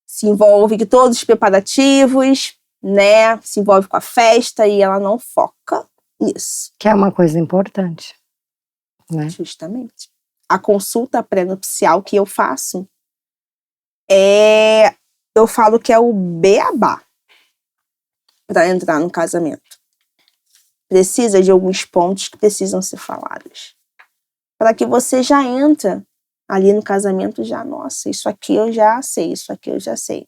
se envolve com todos os preparativos, né? Se envolve com a festa e ela não foca nisso. Que é uma coisa importante, né? Justamente. A consulta pré-nupcial que eu faço eu falo que é o beabá para entrar no casamento. Precisa de alguns pontos que precisam ser falados. Para que você já entra ali no casamento já, nossa, isso aqui eu já sei, isso aqui eu já sei.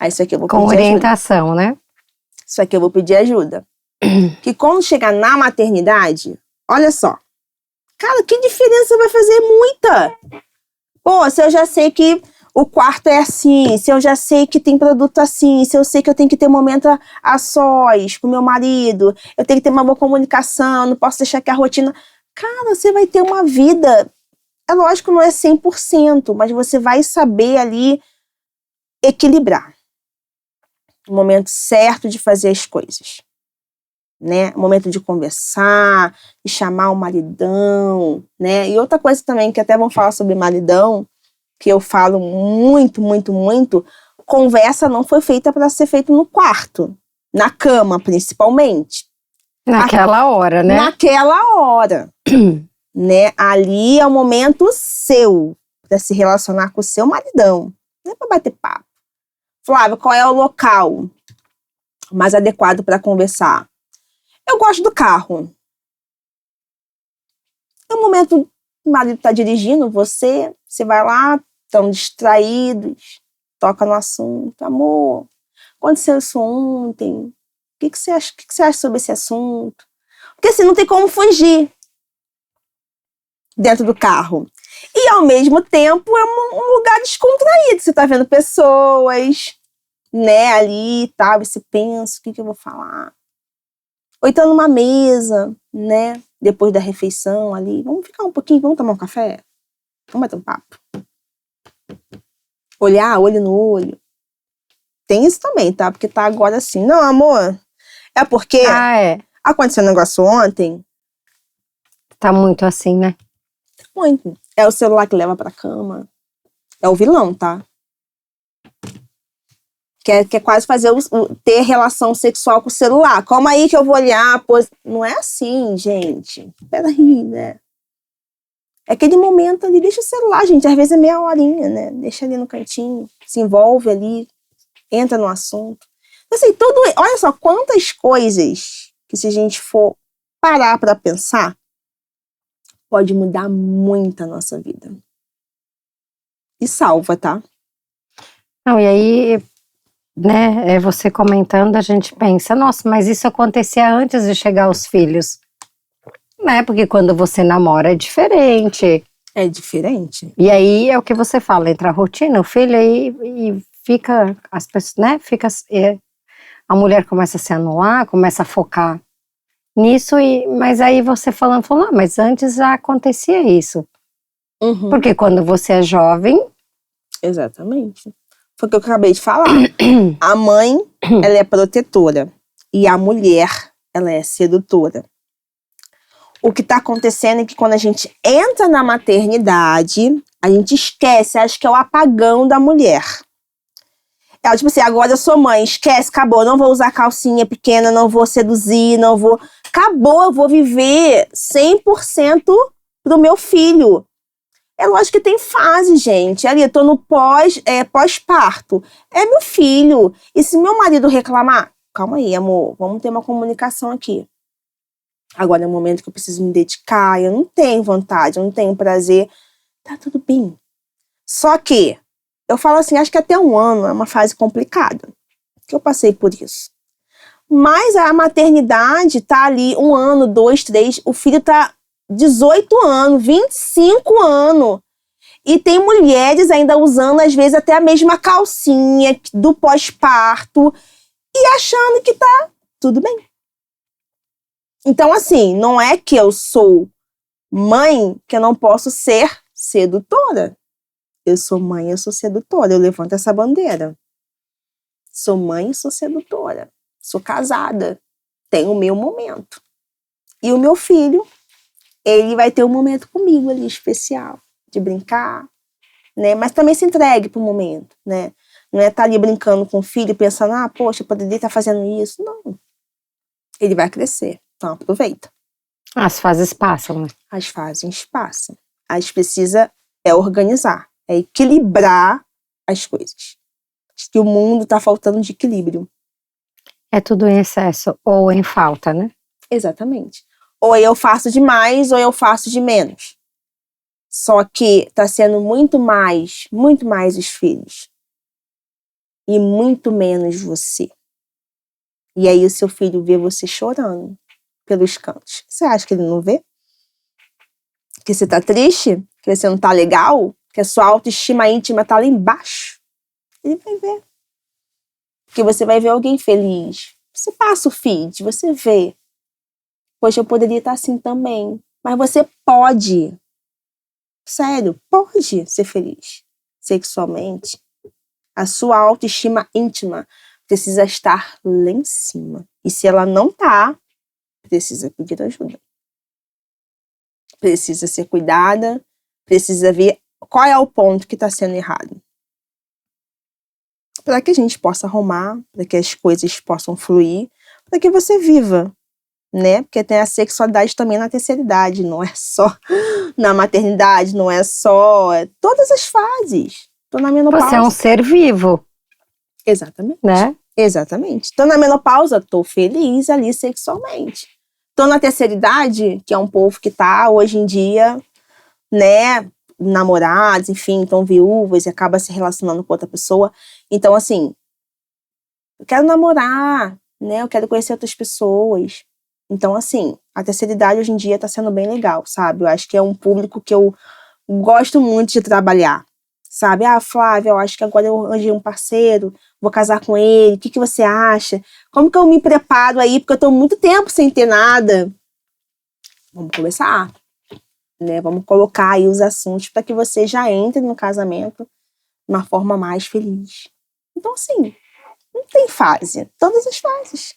Isso aqui eu vou pedir ajuda. Com orientação, né? Isso aqui eu vou pedir ajuda. Que quando chegar na maternidade, olha só. Cara, que diferença vai fazer? Muita! Se eu já sei que o quarto é assim, se eu já sei que tem produto assim, se eu sei que eu tenho que ter momento a sós com meu marido, eu tenho que ter uma boa comunicação, não posso deixar que a rotina... Cara, você vai ter uma vida... É lógico que não é 100%, mas você vai saber ali equilibrar. o momento certo de fazer as coisas, né? O momento de conversar, de chamar o maridão, né? E outra coisa também, que até vão falar sobre maridão, que eu falo muito, muito, muito, conversa não foi feita para ser feita no quarto, na cama, principalmente. Naquela hora, né? Naquela hora, né? Ali é o momento seu para se relacionar com o seu maridão, não é para bater papo. Flávia, qual é o local mais adequado para conversar? Eu gosto do carro. É o momento que o marido está dirigindo, você vai lá, estão distraídos, toca no assunto. Amor, aconteceu isso ontem. O que você acha? O que você acha sobre esse assunto? Porque assim, não tem como fugir dentro do carro. E, ao mesmo tempo, é um lugar descontraído. Você está vendo pessoas, né, ali e tal, e você pensa, o que eu vou falar? Ou então numa mesa, né, depois da refeição ali, vamos ficar um pouquinho, vamos tomar um café? Vamos bater um papo? Olhar olho no olho. Tem isso também, tá? Porque tá agora assim, não, amor, é porque aconteceu um negócio ontem. Tá muito assim, né? Muito. É o celular que leva pra cama. É o vilão, tá? Quer quase fazer ter relação sexual com o celular. Calma aí que eu vou olhar. Pois... Não é assim, gente. Peraí, né? É aquele momento ali, deixa o celular, gente. Às vezes é meia horinha, né? Deixa ali no cantinho, se envolve ali, entra no assunto. Assim, tudo. Olha só, quantas coisas que, se a gente for parar pra pensar, pode mudar muito a nossa vida. E salva, tá? Não, e aí, né, você comentando, a gente pensa, nossa, mas isso acontecia antes de chegar aos filhos. Né, porque quando você namora é diferente. É diferente. E aí é o que você fala, entra a rotina, o filho aí e fica, as pessoas, né, a mulher começa a se anular, começa a focar nisso, mas aí você falando, mas antes já acontecia isso. Uhum. Porque quando você é jovem... Exatamente. Foi o que eu acabei de falar. A mãe, ela é protetora. E a mulher, ela é sedutora. O que está acontecendo é que quando a gente entra na maternidade, a gente esquece, acha que é o apagão da mulher. Ela, tipo assim, agora eu sou mãe, esquece, acabou, não vou usar calcinha pequena, não vou seduzir, não vou... Acabou, eu vou viver 100% pro meu filho. É lógico que tem fase, gente. Ali, eu tô no pós-parto. É meu filho. E se meu marido reclamar, calma aí, amor, vamos ter uma comunicação aqui. Agora é o momento que eu preciso me dedicar, eu não tenho vontade, eu não tenho prazer. Tá tudo bem. Só que, eu falo assim, acho que até 1 ano é uma fase complicada. Que eu passei por isso. Mas a maternidade tá ali 1 ano, 2, 3, o filho tá 18 anos, 25 anos. E tem mulheres ainda usando, às vezes, até a mesma calcinha do pós-parto e achando que tá tudo bem. Então, assim, não é que eu sou mãe que eu não posso ser sedutora. Eu sou mãe, eu sou sedutora. Eu levanto essa bandeira. Sou mãe, sou sedutora. Sou casada. Tenho o meu momento. E o meu filho, ele vai ter um momento comigo ali especial. De brincar, né? Mas também se entregue pro momento, né? Não é estar ali brincando com o filho e pensando, poxa, eu poderia estar fazendo isso. Não. Ele vai crescer. Então, aproveita. As fases passam, né? As fases passam. A gente precisa organizar, equilibrar as coisas. Acho que o mundo está faltando de equilíbrio. É tudo em excesso ou em falta, né? Exatamente. Ou eu faço de mais ou eu faço de menos. Só que está sendo muito mais os filhos. E muito menos você. E aí o seu filho vê você chorando pelos cantos. Você acha que ele não vê? Que você tá triste? Que você não tá legal? Que a sua autoestima íntima tá lá embaixo? Ele vai ver. Porque você vai ver alguém feliz. Você passa o feed, você vê. Poxa, eu poderia estar assim também. Mas você pode. Sério, pode ser feliz sexualmente. A sua autoestima íntima precisa estar lá em cima. E se ela não tá, precisa pedir ajuda. Precisa ser cuidada, precisa ver qual é o ponto que está sendo errado. Para que a gente possa arrumar, para que as coisas possam fluir, para que você viva, né? Porque tem a sexualidade também na terceira idade, não é só na maternidade, não é só... todas as fases. Tô na menopausa. Você é um ser vivo. Exatamente. Né? Exatamente. Tô na menopausa, tô feliz ali sexualmente. Tô na terceira idade, que é um povo que tá hoje em dia, né, namorados, enfim, estão viúvas e acaba se relacionando com outra pessoa. Então, assim, eu quero namorar, né, eu quero conhecer outras pessoas. Então, assim, a terceira idade hoje em dia tá sendo bem legal, sabe? Eu acho que é um público que eu gosto muito de trabalhar, sabe? Ah, Flávia, eu acho que agora eu arranjei um parceiro, vou casar com ele, o que você acha? Como que eu me preparo aí? Porque eu tô muito tempo sem ter nada. Vamos começar, né? Vamos colocar aí os assuntos para que você já entre no casamento de uma forma mais feliz. Então, assim, não tem fase. Todas as fases.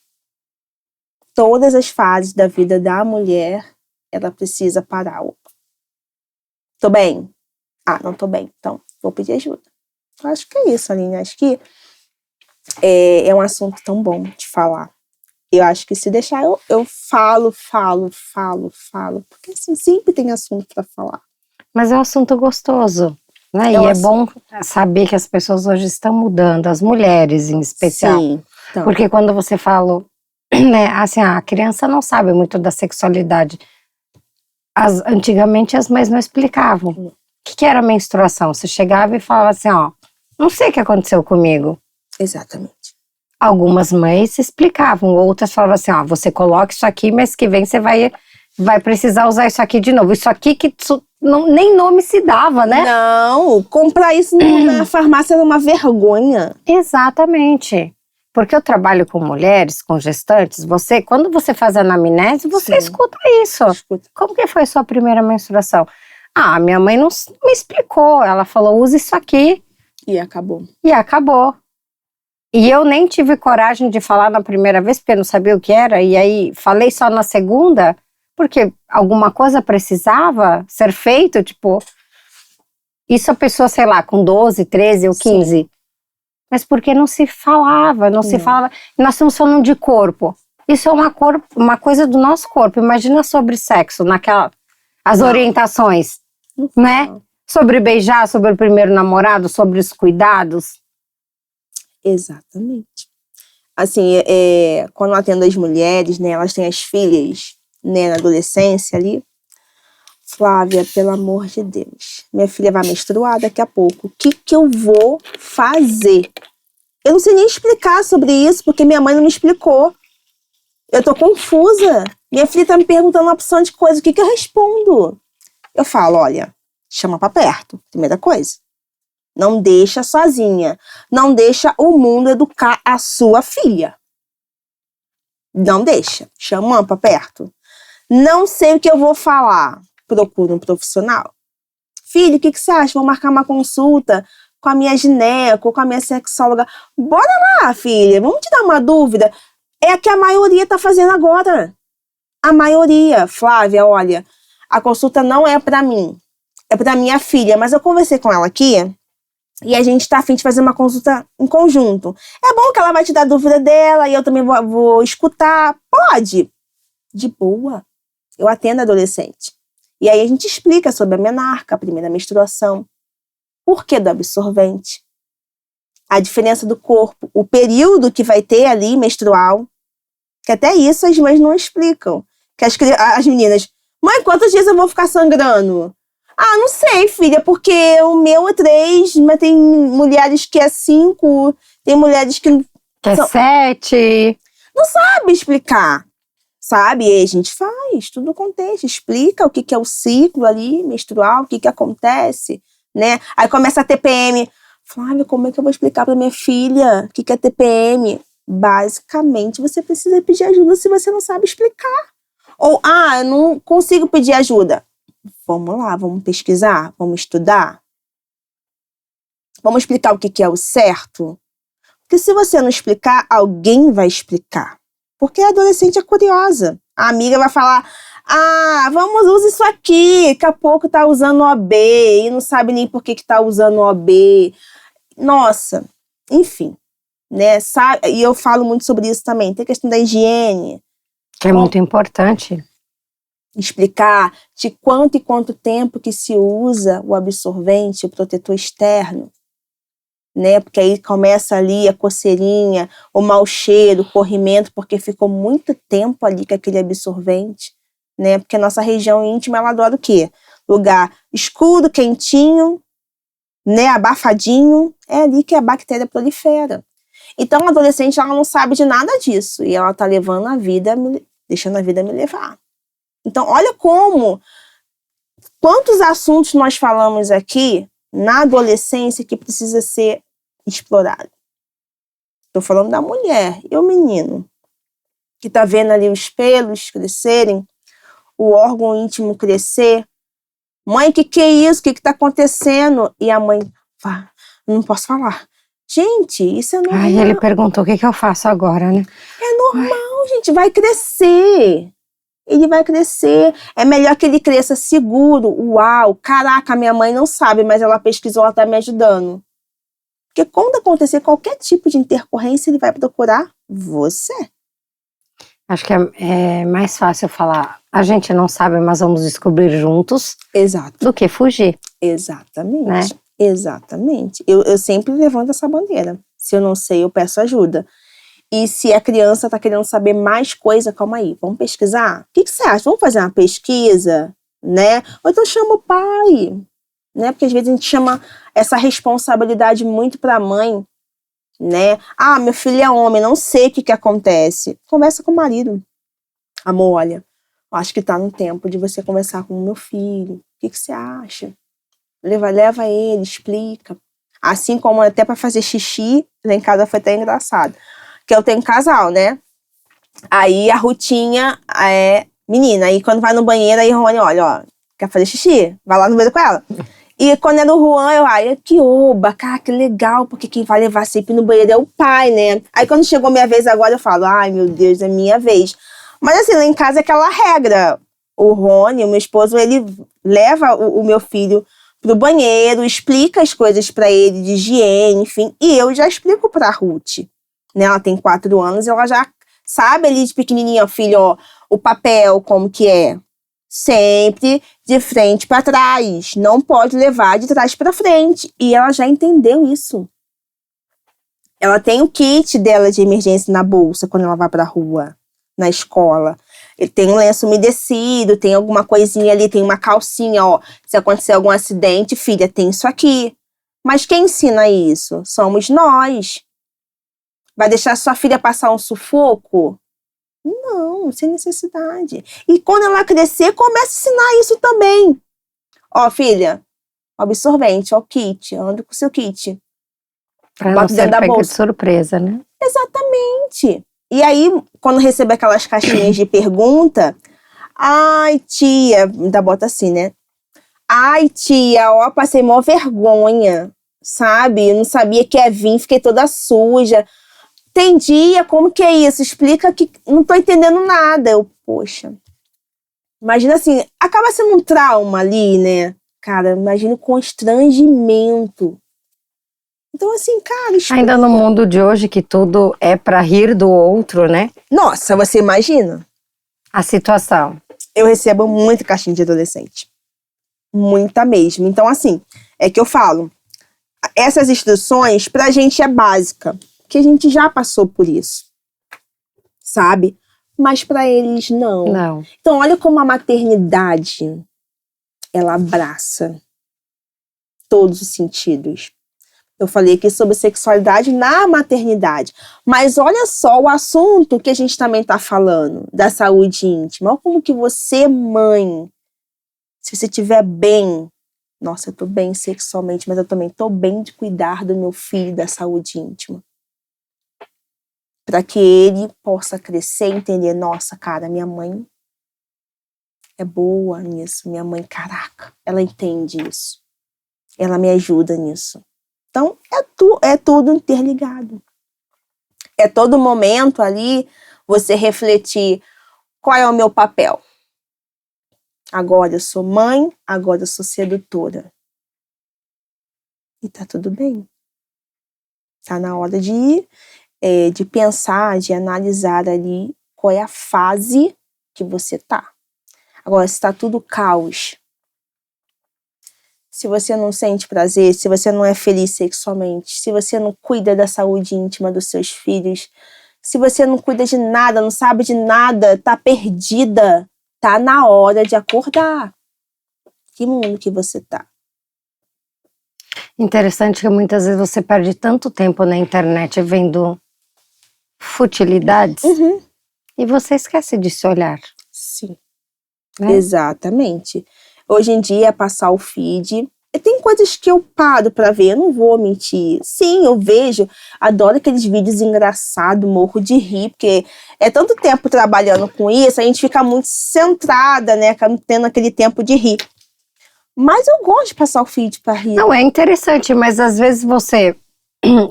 Todas as fases da vida da mulher, ela precisa parar. Opa. Tô bem? Ah, não tô bem. Então, vou pedir ajuda. Eu acho que é isso, Aline. Acho que é um assunto tão bom de falar. Eu acho que se deixar, eu falo. Porque assim, sempre tem assunto para falar. Mas é um assunto gostoso, né? E é bom saber que as pessoas hoje estão mudando, as mulheres em especial. Sim. Então. Porque quando você fala, né, assim, a criança não sabe muito da sexualidade. Antigamente as mães não explicavam. O que era menstruação? Você chegava e falava assim, ó, não sei o que aconteceu comigo. Exatamente. Algumas mães explicavam, outras falavam assim, ó, você coloca isso aqui, mês que vem você vai precisar usar isso aqui de novo. Isso aqui que nem nome se dava, né? Não, comprar isso na farmácia era uma vergonha. Exatamente. Porque eu trabalho com mulheres, com gestantes, quando você faz anamnese, você escuta isso. Como que foi sua primeira menstruação? Ah, minha mãe não me explicou, ela falou, usa isso aqui. E acabou. E eu nem tive coragem de falar na primeira vez, porque eu não sabia o que era, e aí falei só na segunda, porque alguma coisa precisava ser feito, tipo, isso a pessoa, sei lá, com 12, 13 ou 15. Sim. Mas porque não se falava, se falava. Nós estamos falando de corpo. Isso é uma coisa do nosso corpo. Imagina sobre sexo, as orientações, né? Sobre beijar, sobre o primeiro namorado, sobre os cuidados. Exatamente. Assim, quando eu atendo as mulheres, né, elas têm as filhas, né, na adolescência ali. Flávia, pelo amor de Deus, minha filha vai menstruar daqui a pouco. O que eu vou fazer? Eu não sei nem explicar sobre isso, porque minha mãe não me explicou. Eu tô confusa. Minha filha tá me perguntando uma opção de coisa. O que eu respondo? Eu falo, olha, chama pra perto, primeira coisa. Não deixa sozinha. Não deixa o mundo educar a sua filha. Não deixa. Chama pra perto. Não sei o que eu vou falar. Procura um profissional. Filho, o que você acha? Vou marcar uma consulta com a minha gineco, com a minha sexóloga. Bora lá, filha. Vamos te dar uma dúvida. É a que a maioria tá fazendo agora. A maioria. Flávia, olha, a consulta não é pra mim. É pra minha filha. Mas eu conversei com ela aqui e a gente tá a fim de fazer uma consulta em conjunto. É bom que ela vai te dar a dúvida dela e eu também vou escutar. Pode. De boa. Eu atendo adolescente. E aí a gente explica sobre a menarca, a primeira menstruação, por que do absorvente, a diferença do corpo, o período que vai ter ali menstrual, que até isso as mães não explicam. Que as meninas, mãe, quantos dias eu vou ficar sangrando? Ah, não sei, filha, porque o meu é 3, mas tem mulheres que é 5, tem mulheres que é 7. Não sabe explicar. Sabe? E a gente faz tudo no contexto, explica o que é o ciclo ali menstrual, o que acontece, né? Aí começa a TPM. Flávia, como é que eu vou explicar pra minha filha o que é TPM? Basicamente, você precisa pedir ajuda se você não sabe explicar. Ou, eu não consigo pedir ajuda. Vamos lá, vamos pesquisar, vamos estudar. Vamos explicar o que é o certo. Porque se você não explicar, alguém vai explicar. Porque a adolescente é curiosa. A amiga vai falar, vamos usar isso aqui. Daqui a pouco tá usando OB e não sabe nem por que tá usando OB. Nossa, enfim, né? E eu falo muito sobre isso também. Tem a questão da higiene. Que é muito importante. Explicar de quanto e quanto tempo que se usa o absorvente, o protetor externo, né? Porque aí começa ali a coceirinha, o mau cheiro, o corrimento, porque ficou muito tempo ali com aquele absorvente, né? Porque a nossa região íntima, ela adora o quê? Lugar escuro, quentinho, né? Abafadinho, é ali que a bactéria prolifera. Então, a adolescente, ela não sabe de nada disso, e ela tá levando a vida, deixando a vida me levar. Então, olha quantos assuntos nós falamos aqui na adolescência que precisa ser explorado. Estou falando da mulher e o menino, que está vendo ali os pelos crescerem, o órgão íntimo crescer. Mãe, que é isso? O que está acontecendo? E a mãe fala, não posso falar. Gente, isso é normal. Aí ele perguntou, o que eu faço agora, né? É normal, gente, vai crescer. Ele vai crescer. É melhor que ele cresça seguro. Uau, caraca, minha mãe não sabe, mas ela pesquisou, ela está me ajudando. Porque quando acontecer qualquer tipo de intercorrência, ele vai procurar você. Acho que é mais fácil falar, a gente não sabe, mas vamos descobrir juntos. Exato. Do que fugir. Exatamente. Né? Exatamente. Eu sempre levanto essa bandeira. Se eu não sei, eu peço ajuda. E se a criança está querendo saber mais coisa, calma aí, vamos pesquisar? O que você acha? Vamos fazer uma pesquisa? Né? Ou então chama o pai. Né? Porque às vezes a gente chama essa responsabilidade muito para a mãe. Né? Meu filho é homem, não sei o que acontece. Conversa com o marido. Amor, olha, acho que está no tempo de você conversar com o meu filho. O que você acha? Leva ele, explica. Assim como até para fazer xixi, lá em casa foi até engraçado. Que eu tenho casal, né? Aí a Rutinha é menina. Aí quando vai no banheiro, aí Rony, olha, ó, quer fazer xixi? Vai lá no banheiro com ela. E quando é no Juan, que oba, cara, que legal, porque quem vai levar sempre no banheiro é o pai, né? Aí quando chegou minha vez agora, eu falo, ai meu Deus, é minha vez. Mas assim, lá em casa é aquela regra. O Rony, o meu esposo, ele leva o meu filho pro banheiro, explica as coisas pra ele de higiene, enfim. E eu já explico pra Ruth. Né? Ela tem 4 anos, ela já sabe ali de pequenininha, filho, ó, o papel, como que é. Sempre de frente para trás. Não pode levar de trás para frente. E ela já entendeu isso. Ela tem o kit dela de emergência na bolsa quando ela vai para a rua, na escola. Ele tem um lenço umedecido, tem alguma coisinha ali, tem uma calcinha, ó. Se acontecer algum acidente, filha, tem isso aqui. Mas quem ensina isso? Somos nós. Vai deixar sua filha passar um sufoco? Não, sem necessidade. E quando ela crescer, começa a ensinar isso também. Ó, filha, absorvente, ó, o kit, anda com o seu kit. Pra não ser pega de surpresa, né? Exatamente. E aí, quando recebe aquelas caixinhas de pergunta, ai, tia, ainda bota assim, né? Ai, tia, ó, passei mó vergonha, sabe? Eu não sabia que ia vir, fiquei toda suja. Tem dia, como que é isso? Explica que não tô entendendo nada. Eu, poxa. Imagina assim, acaba sendo um trauma ali, né? Cara, imagina o constrangimento. Então assim, cara... Explica. Ainda no mundo de hoje que tudo é pra rir do outro, né? Nossa, você imagina? A situação. Eu recebo muita caixinha de adolescente. Muita mesmo. Então assim, é que eu falo. Essas instruções pra gente é básica. Que a gente já passou por isso, sabe? Mas para eles, não. Não. Então, olha como a maternidade, ela abraça todos os sentidos. Eu falei aqui sobre sexualidade na maternidade, mas olha só o assunto que a gente também está falando, da saúde íntima. Olha como que você, mãe, se você estiver bem, nossa, eu tô bem sexualmente, mas eu também tô bem de cuidar do meu filho, da saúde íntima. Para que ele possa crescer e entender, nossa, cara, minha mãe é boa nisso. Minha mãe, caraca, ela entende isso. Ela me ajuda nisso. Então, é tudo interligado. É todo momento ali você refletir qual é o meu papel. Agora eu sou mãe, agora eu sou sedutora. E tá tudo bem. Tá na hora de pensar, de analisar ali qual é a fase que você tá. Agora, se tá tudo caos, se você não sente prazer, se você não é feliz sexualmente, se você não cuida da saúde íntima dos seus filhos, se você não cuida de nada, não sabe de nada, tá perdida, tá na hora de acordar. Que mundo que você tá? Interessante que muitas vezes você perde tanto tempo na internet vendo futilidades e você esquece de se olhar. Sim, né? Exatamente. Hoje em dia, passar o feed... Tem coisas que eu paro pra ver, eu não vou mentir. Sim, eu vejo, adoro aqueles vídeos engraçados, morro de rir, porque é tanto tempo trabalhando com isso, a gente fica muito centrada, né, tendo aquele tempo de rir. Mas eu gosto de passar o feed pra rir. Não, é interessante, mas às vezes você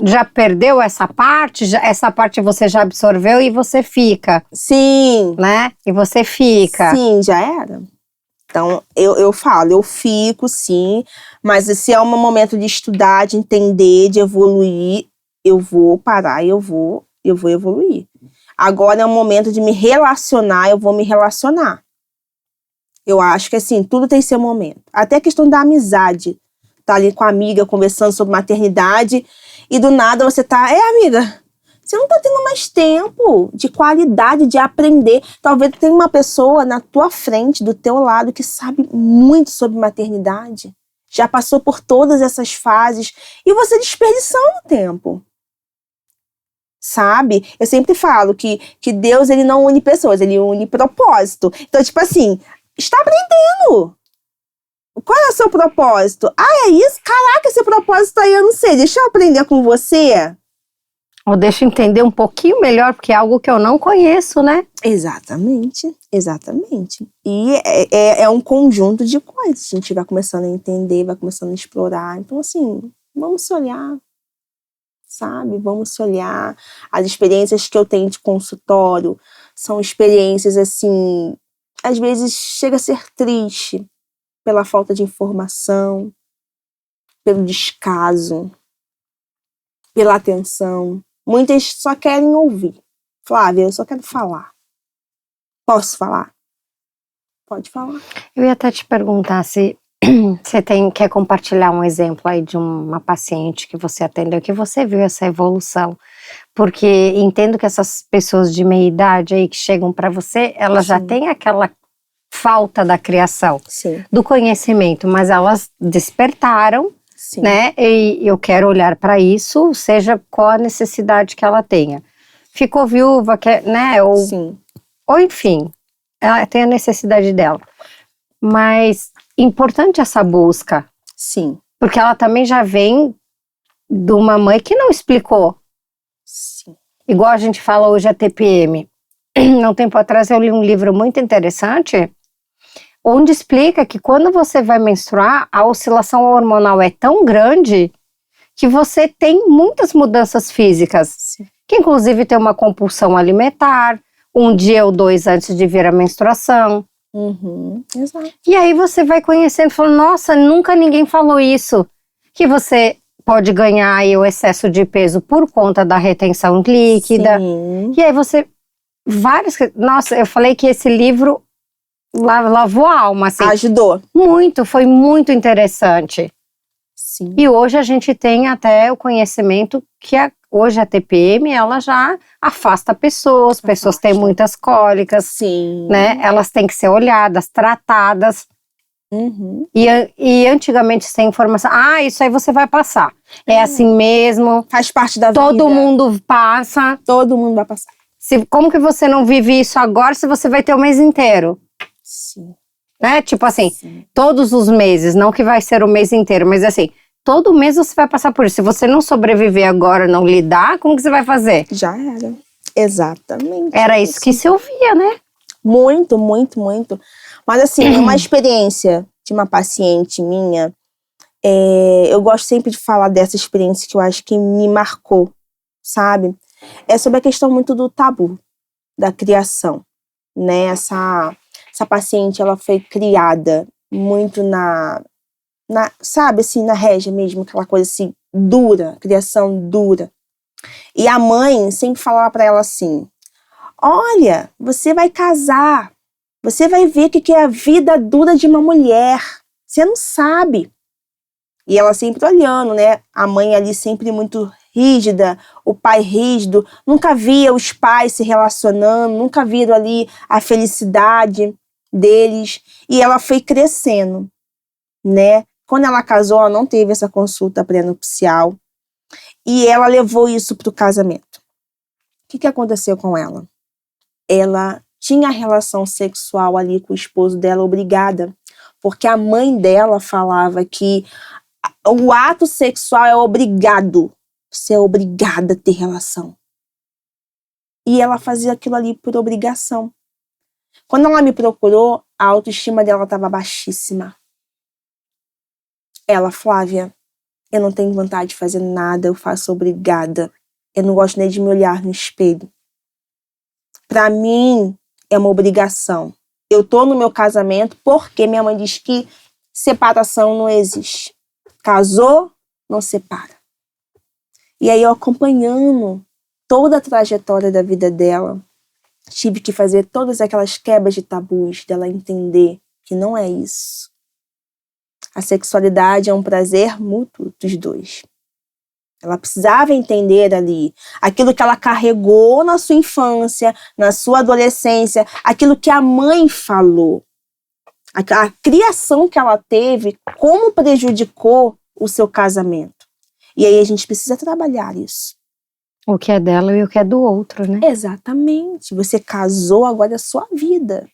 já perdeu essa parte você já absorveu e você fica. Sim. Né? E você fica. Sim, já era. Então, eu falo, eu fico, sim, mas se é um momento de estudar, de entender, de evoluir, eu vou parar, eu vou evoluir. Agora é um momento de me relacionar, eu vou me relacionar. Eu acho que, assim, tudo tem seu momento. Até a questão da amizade. Tá ali com a amiga, conversando sobre maternidade, e do nada você tá, amiga... Você não tá tendo mais tempo de qualidade, de aprender. Talvez tenha uma pessoa na tua frente, do teu lado, que sabe muito sobre maternidade. Já passou por todas essas fases. E você desperdiçando tempo. Sabe? Eu sempre falo que Deus, ele não une pessoas, ele une propósito. Então, tipo assim, está aprendendo. Qual é o seu propósito? É isso? Caraca, esse propósito aí eu não sei. Deixa eu aprender com você. Ou deixa eu entender um pouquinho melhor, porque é algo que eu não conheço, né? Exatamente, exatamente. E é um conjunto de coisas. A gente vai começando a entender, vai começando a explorar. Então, assim, vamos se olhar, sabe? Vamos se olhar. As experiências que eu tenho de consultório são experiências, assim, às vezes chega a ser triste pela falta de informação, pelo descaso, pela atenção. Muitas só querem ouvir. Flávia, eu só quero falar. Posso falar? Pode falar. Eu ia até te perguntar se você quer compartilhar um exemplo aí de uma paciente que você atendeu, que você viu essa evolução. Porque entendo que essas pessoas de meia idade aí que chegam para você, elas já têm aquela falta da criação, do conhecimento, mas elas despertaram. Sim. Né? E eu quero olhar para isso, seja qual a necessidade que ela tenha. Ficou viúva, né? Ou enfim, ela tem a necessidade dela. Mas importante essa busca. Sim. Porque ela também já vem de uma mãe que não explicou. Sim. Igual a gente fala hoje a TPM. Há um tempo atrás eu li um livro muito interessante, onde explica que quando você vai menstruar, a oscilação hormonal é tão grande que você tem muitas mudanças físicas. Sim. Que inclusive tem uma compulsão alimentar, um dia ou dois antes de vir a menstruação. Exato. E aí você vai conhecendo e falando, nossa, nunca ninguém falou isso. Que você pode ganhar aí o excesso de peso por conta da retenção líquida. Sim. E aí você... Nossa, eu falei que esse livro... lavou a alma, assim. Ajudou. Muito, foi muito interessante. Sim. E hoje a gente tem até o conhecimento que hoje a TPM, ela já afasta pessoas têm muitas cólicas. Sim. Né? Elas têm que ser olhadas, tratadas. E antigamente sem informação, isso aí você vai passar. É assim mesmo. Faz parte da vida. Todo mundo passa. Todo mundo vai passar. Como que você não vive isso agora se você vai ter o mês inteiro? Sim. Né? Tipo assim, todos os meses, não que vai ser o mês inteiro, mas assim, todo mês você vai passar por isso. Se você não sobreviver agora, não lidar, como que você vai fazer? Já era. Exatamente. Era isso que se ouvia, né? Muito, muito, muito. Mas assim, uma experiência de uma paciente minha, eu gosto sempre de falar dessa experiência que eu acho que me marcou, sabe? É sobre a questão muito do tabu da criação, né? Essa paciente, ela foi criada muito sabe, assim, na régia mesmo, aquela coisa assim, dura, criação dura. E a mãe sempre falava para ela assim: olha, você vai casar, você vai ver o que é a vida dura de uma mulher, você não sabe. E ela sempre olhando, né? A mãe ali sempre muito rígida, o pai rígido, nunca via os pais se relacionando, nunca viram ali a felicidade deles. E ela foi crescendo, né? Quando ela casou, ela não teve essa consulta pré-nupcial e ela levou isso para o casamento. O que aconteceu com ela? Ela tinha relação sexual ali com o esposo dela obrigada, porque a mãe dela falava que o ato sexual é obrigado, você é obrigada a ter relação. E ela fazia aquilo ali por obrigação. Quando ela me procurou, a autoestima dela estava baixíssima. Ela: Flávia, eu não tenho vontade de fazer nada, eu faço obrigada. Eu não gosto nem de me olhar no espelho. Para mim, é uma obrigação. Eu tô no meu casamento porque minha mãe diz que separação não existe. Casou, não separa. E aí, eu acompanhando toda a trajetória da vida dela, tive que fazer todas aquelas quebras de tabus, dela entender que não é isso. A sexualidade é um prazer mútuo dos dois. Ela precisava entender ali aquilo que ela carregou na sua infância, na sua adolescência, aquilo que a mãe falou. A criação que ela teve, como prejudicou o seu casamento. E aí a gente precisa trabalhar isso. O que é dela e o que é do outro, né? Exatamente. Você casou, agora é a sua vida.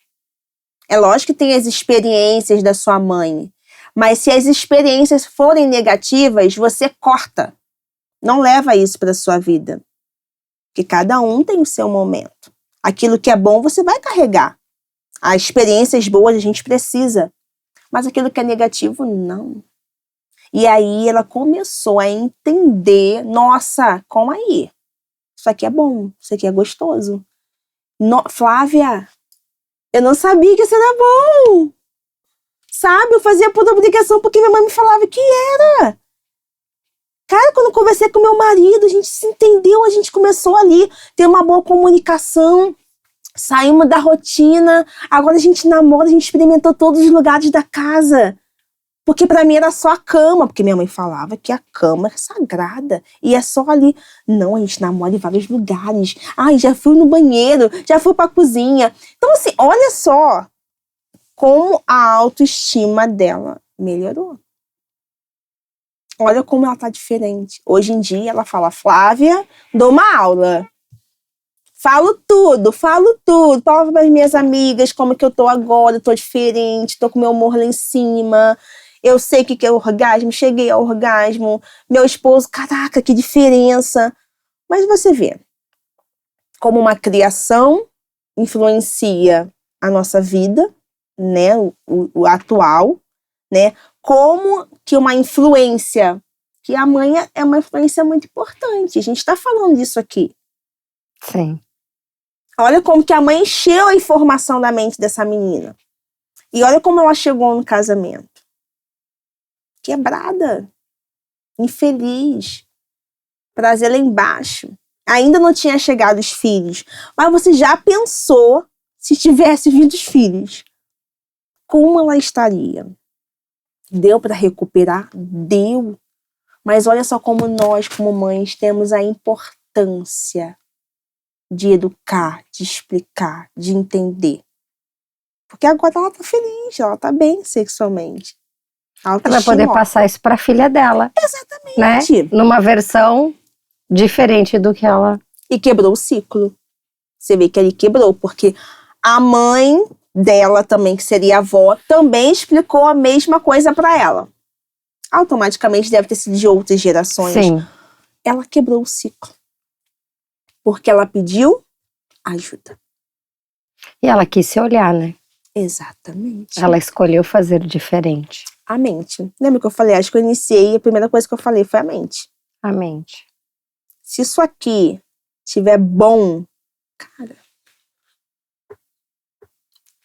É lógico que tem as experiências da sua mãe, mas se as experiências forem negativas, você corta. Não leva isso para a sua vida. Porque cada um tem o seu momento. Aquilo que é bom, você vai carregar. As experiências boas a gente precisa. Mas aquilo que é negativo, não. E aí ela começou a entender: nossa, como aí? Isso aqui é bom, isso aqui é gostoso. Flávia, eu não sabia que isso era bom. Sabe, eu fazia por obrigação porque minha mãe me falava que era. Cara, quando eu conversei com meu marido, a gente se entendeu, a gente começou ali a ter uma boa comunicação, saímos da rotina, agora a gente namora, a gente experimentou todos os lugares da casa. Porque pra mim era só a cama, porque minha mãe falava que a cama é sagrada e é só ali. Não, a gente namora em vários lugares. Ai, já fui no banheiro, já fui pra cozinha. Então assim, olha só como a autoestima dela melhorou. Olha como ela tá diferente. Hoje em dia ela fala: Flávia, dou uma aula. Falo tudo. Falo para as minhas amigas como que eu tô agora, tô diferente, tô com meu humor lá em cima. Eu sei o que é orgasmo, cheguei ao orgasmo. Meu esposo, caraca, que diferença. Mas você vê como uma criação influencia a nossa vida, né, o atual, né, como que uma influência, que a mãe é uma influência muito importante. A gente está falando disso aqui. Sim. Olha como que a mãe encheu a informação da mente dessa menina. E olha como ela chegou no casamento. Quebrada. Infeliz. Prazer lá embaixo. Ainda não tinha chegado os filhos. Mas você já pensou se tivesse vindo os filhos? Como ela estaria? Deu para recuperar? Deu. Mas olha só como nós, como mães, temos a importância de educar, de explicar, de entender. Porque agora ela tá feliz, ela tá bem sexualmente. Ela vai poder passar isso para a filha dela. Exatamente. Né? Numa versão diferente do que ela... E quebrou o ciclo. Você vê que ele quebrou, porque a mãe dela também, que seria a avó, também explicou a mesma coisa para ela. Automaticamente deve ter sido de outras gerações. Sim. Ela quebrou o ciclo. Porque ela pediu ajuda. E ela quis se olhar, né? Exatamente. Ela escolheu fazer diferente. A mente. Lembra que eu falei? Acho que eu iniciei, a primeira coisa que eu falei foi a mente. A mente. Se isso aqui estiver bom, cara,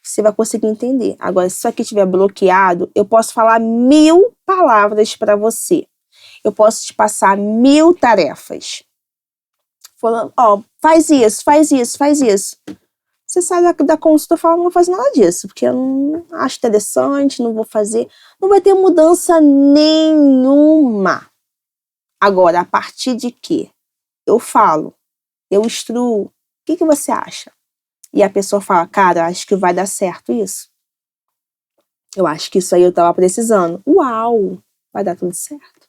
você vai conseguir entender. Agora, se isso aqui estiver bloqueado, eu posso falar 1000 palavras para você. Eu posso te passar 1000 tarefas. Falando, ó, faz isso, faz isso, faz isso. Você sai da consulta e fala, não vou fazer nada disso, porque eu não acho interessante, não vou fazer. Não vai ter mudança nenhuma. Agora, a partir de que eu falo, eu instruo, o que você acha? E a pessoa fala, cara, acho que vai dar certo isso. Eu acho que isso aí eu tava precisando. Uau, vai dar tudo certo.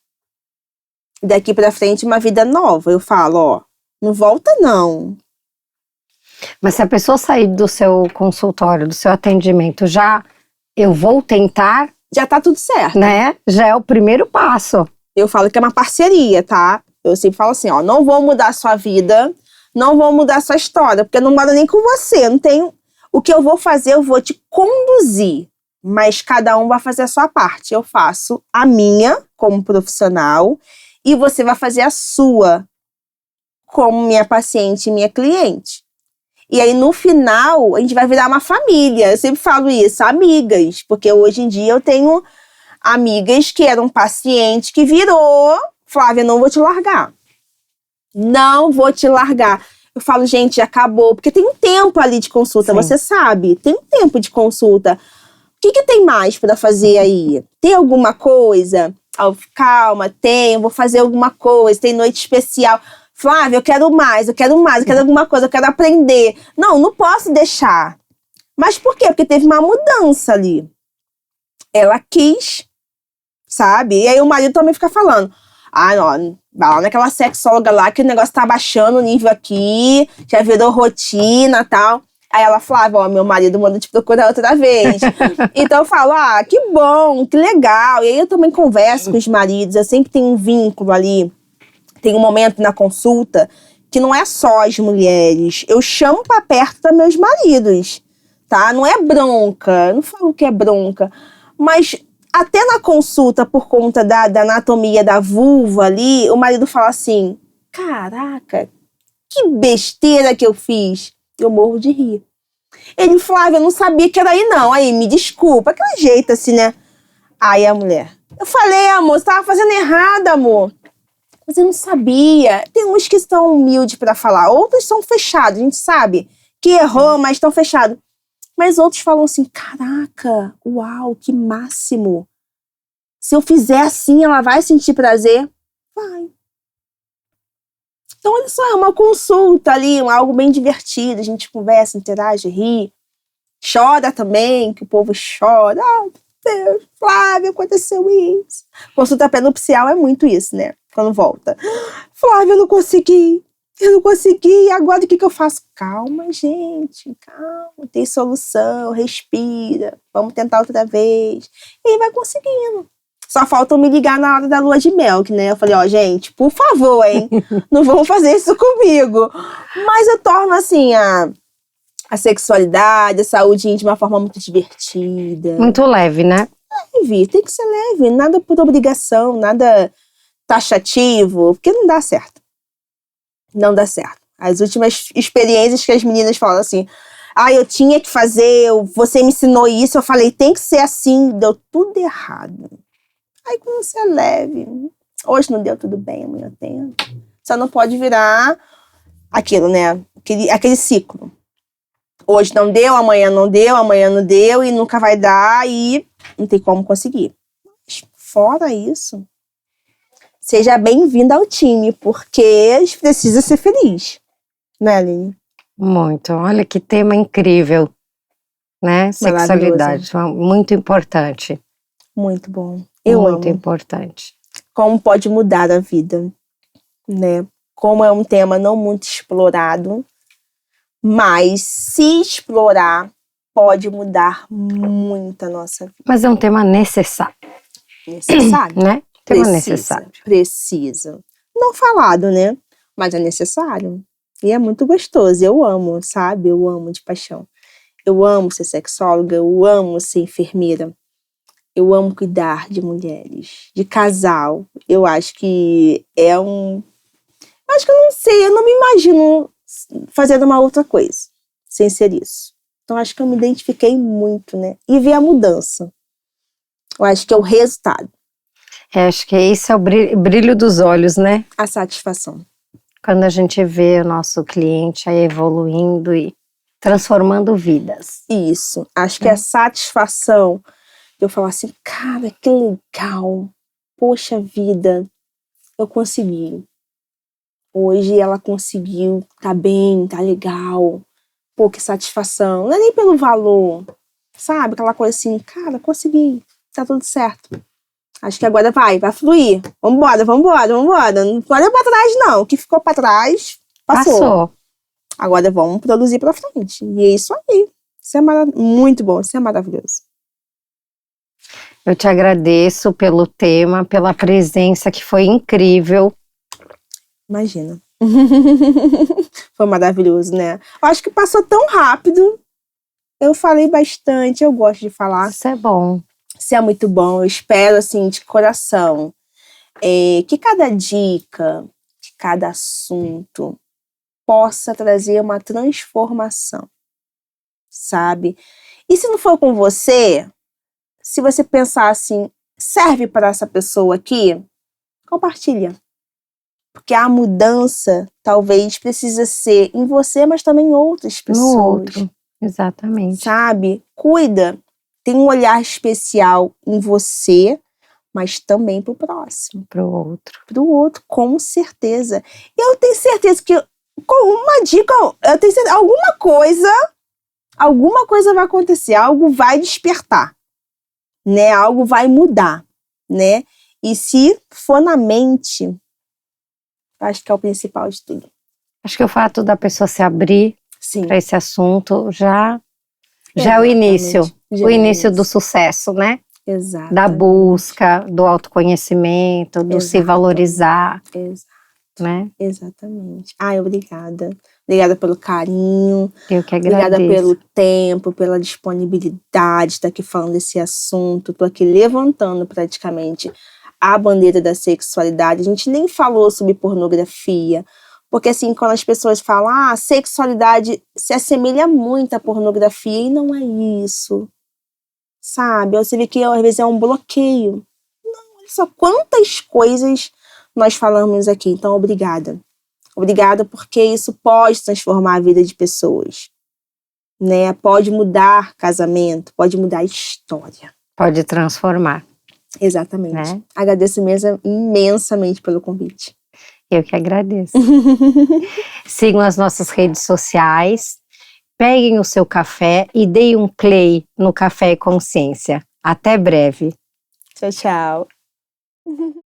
E daqui pra frente, uma vida nova. Eu falo, ó, não volta não. Mas se a pessoa sair do seu consultório, do seu atendimento, eu vou tentar, Já tá tudo certo. né? Já é o primeiro passo. Eu falo que é uma parceria, tá? Eu sempre falo assim, ó, não vou mudar a sua vida, não vou mudar a sua história, porque eu não moro nem com você, não tenho... O que eu vou fazer, eu vou te conduzir, mas cada um vai fazer a sua parte. Eu faço a minha, como profissional, e você vai fazer a sua, como minha paciente e minha cliente. E aí, no final, a gente vai virar uma família. Eu sempre falo isso, amigas, porque hoje em dia eu tenho amigas que eram pacientes que virou, Flávia, não vou te largar. Não vou te largar. Eu falo, gente, já acabou. Porque tem um tempo ali de consulta, Sim. você sabe. Tem um tempo de consulta. O que tem mais para fazer aí? Tem alguma coisa? Calma, tem. Vou fazer alguma coisa. Tem noite especial. Flávia, eu quero mais, eu quero mais. Eu quero alguma coisa, eu quero aprender. Não posso deixar. Mas por quê? Porque teve uma mudança ali. Ela quis, sabe? E aí o marido também fica falando, não, vai lá naquela sexóloga lá que o negócio tá baixando o nível aqui, já virou rotina e tal. Aí ela falava, ó, meu marido manda te procurar outra vez. Então eu falo, que bom, que legal. E aí eu também converso com os maridos, eu sempre tenho um vínculo ali. Tem um momento na consulta que não é só as mulheres. Eu chamo pra perto dos meus maridos, tá? Não é bronca, eu não falo que é bronca. Mas até na consulta, por conta da anatomia da vulva ali, o marido fala assim, caraca, que besteira que eu fiz. Eu morro de rir. Ele, Flávia, eu não sabia que era aí não. Aí, me desculpa. Aquele jeito assim, né? Aí a mulher, eu falei, amor, você tava fazendo errado, amor. Mas eu não sabia. Tem uns que estão humildes pra falar, outros são fechados, a gente sabe que errou, mas estão fechados. Mas outros falam assim, caraca, uau, que máximo. Se eu fizer assim, ela vai sentir prazer? Vai. Então, olha só, é uma consulta ali, algo bem divertido. A gente conversa, interage, ri. Chora também, que o povo chora. Deus, Flávia, aconteceu isso. Consulta pré-nupcial é muito isso, né? Quando volta. Flávia, eu não consegui, agora o que eu faço? Calma, gente, calma, tem solução, respira, vamos tentar outra vez. E aí vai conseguindo. Só falta me ligar na hora da lua de mel, que, né? Eu falei, gente, por favor, hein, não vão fazer isso comigo. Mas eu torno, assim, a sexualidade, a saúde íntima de uma forma muito divertida. Muito leve, né? Leve, tem que ser leve, nada por obrigação, nada taxativo, porque não dá certo. Não dá certo. As últimas experiências que as meninas falam assim, eu tinha que fazer, você me ensinou isso, eu falei, tem que ser assim, deu tudo errado. Aí quando você é leve, hoje não deu tudo bem, amanhã tem. Só não pode virar aquilo, né? Aquele ciclo. Hoje não deu, amanhã não deu e nunca vai dar e não tem como conseguir. Mas fora isso, seja bem-vinda ao time, porque precisa ser feliz. Né, Aline? Muito. Olha que tema incrível, né? Sexualidade, muito importante. Muito bom. Eu muito amo. Importante. Como pode mudar a vida, né? Como é um tema não muito explorado, mas se explorar, pode mudar muito a nossa vida. Mas é um tema necessário. Necessário. Né? Tema necessário. Precisa. Não falado, né? Mas é necessário. E é muito gostoso. Eu amo, sabe? Eu amo de paixão. Eu amo ser sexóloga, eu amo ser enfermeira. Eu amo cuidar de mulheres, de casal. Eu acho que é um Acho que eu não sei, eu não me imagino fazendo uma outra coisa, sem ser isso. Então, acho que eu me identifiquei muito, né? E vi a mudança. Eu acho que é o resultado. Acho que esse é o brilho dos olhos, né? A satisfação. Quando a gente vê o nosso cliente aí evoluindo e transformando vidas. Isso. Acho que a satisfação de eu falar assim, cara, que legal. Poxa vida, eu consegui. Hoje ela conseguiu, tá bem, tá legal. Pô, que satisfação. Não é nem pelo valor, sabe? Aquela coisa assim, cara, consegui, tá tudo certo. Acho que agora vai fluir. Vambora. Não olha pra trás, não. O que ficou pra trás, passou. Agora vamos produzir pra frente. E é isso aí. Isso é muito bom, isso é maravilhoso. Eu te agradeço pelo tema, pela presença que foi incrível. Imagina. Foi maravilhoso, né? Eu acho que passou tão rápido. Eu falei bastante, eu gosto de falar. Isso é bom. Isso é muito bom. Eu espero, assim, de coração, que cada dica, que cada assunto possa trazer uma transformação, sabe? E se não for com você, se você pensar assim, serve para essa pessoa aqui, compartilha. Porque a mudança talvez precisa ser em você, mas também em outras pessoas. No outro, exatamente. Sabe? Cuida. Tem um olhar especial em você, mas também pro próximo. Pro outro. Pro outro, com certeza. Eu tenho certeza que com uma dica, eu tenho certeza, alguma coisa vai acontecer, algo vai despertar, né? Algo vai mudar, né? E se for na mente, acho que é o principal de tudo. Acho que o fato da pessoa se abrir para esse assunto já é o início. O início do sucesso, né? Exato. Da busca, do autoconhecimento, do se valorizar. Exato. Né? Exatamente. Ai, obrigada. Obrigada pelo carinho. Eu que agradeço. Obrigada pelo tempo, pela disponibilidade de estar aqui falando desse assunto. Estou aqui levantando praticamente a bandeira da sexualidade. A gente nem falou sobre pornografia, porque assim, quando as pessoas falam, a sexualidade se assemelha muito à pornografia, e não é isso, sabe? Você vê que às vezes é um bloqueio. Não, olha só quantas coisas nós falamos aqui. Então, obrigada. Obrigada, porque isso pode transformar a vida de pessoas, né? Pode mudar casamento, pode mudar a história. Pode transformar. Exatamente. Né? Agradeço imensamente pelo convite. Eu que agradeço. Sigam as nossas redes sociais, peguem o seu café e deem um play no Café e Consciência. Até breve. Tchau, tchau.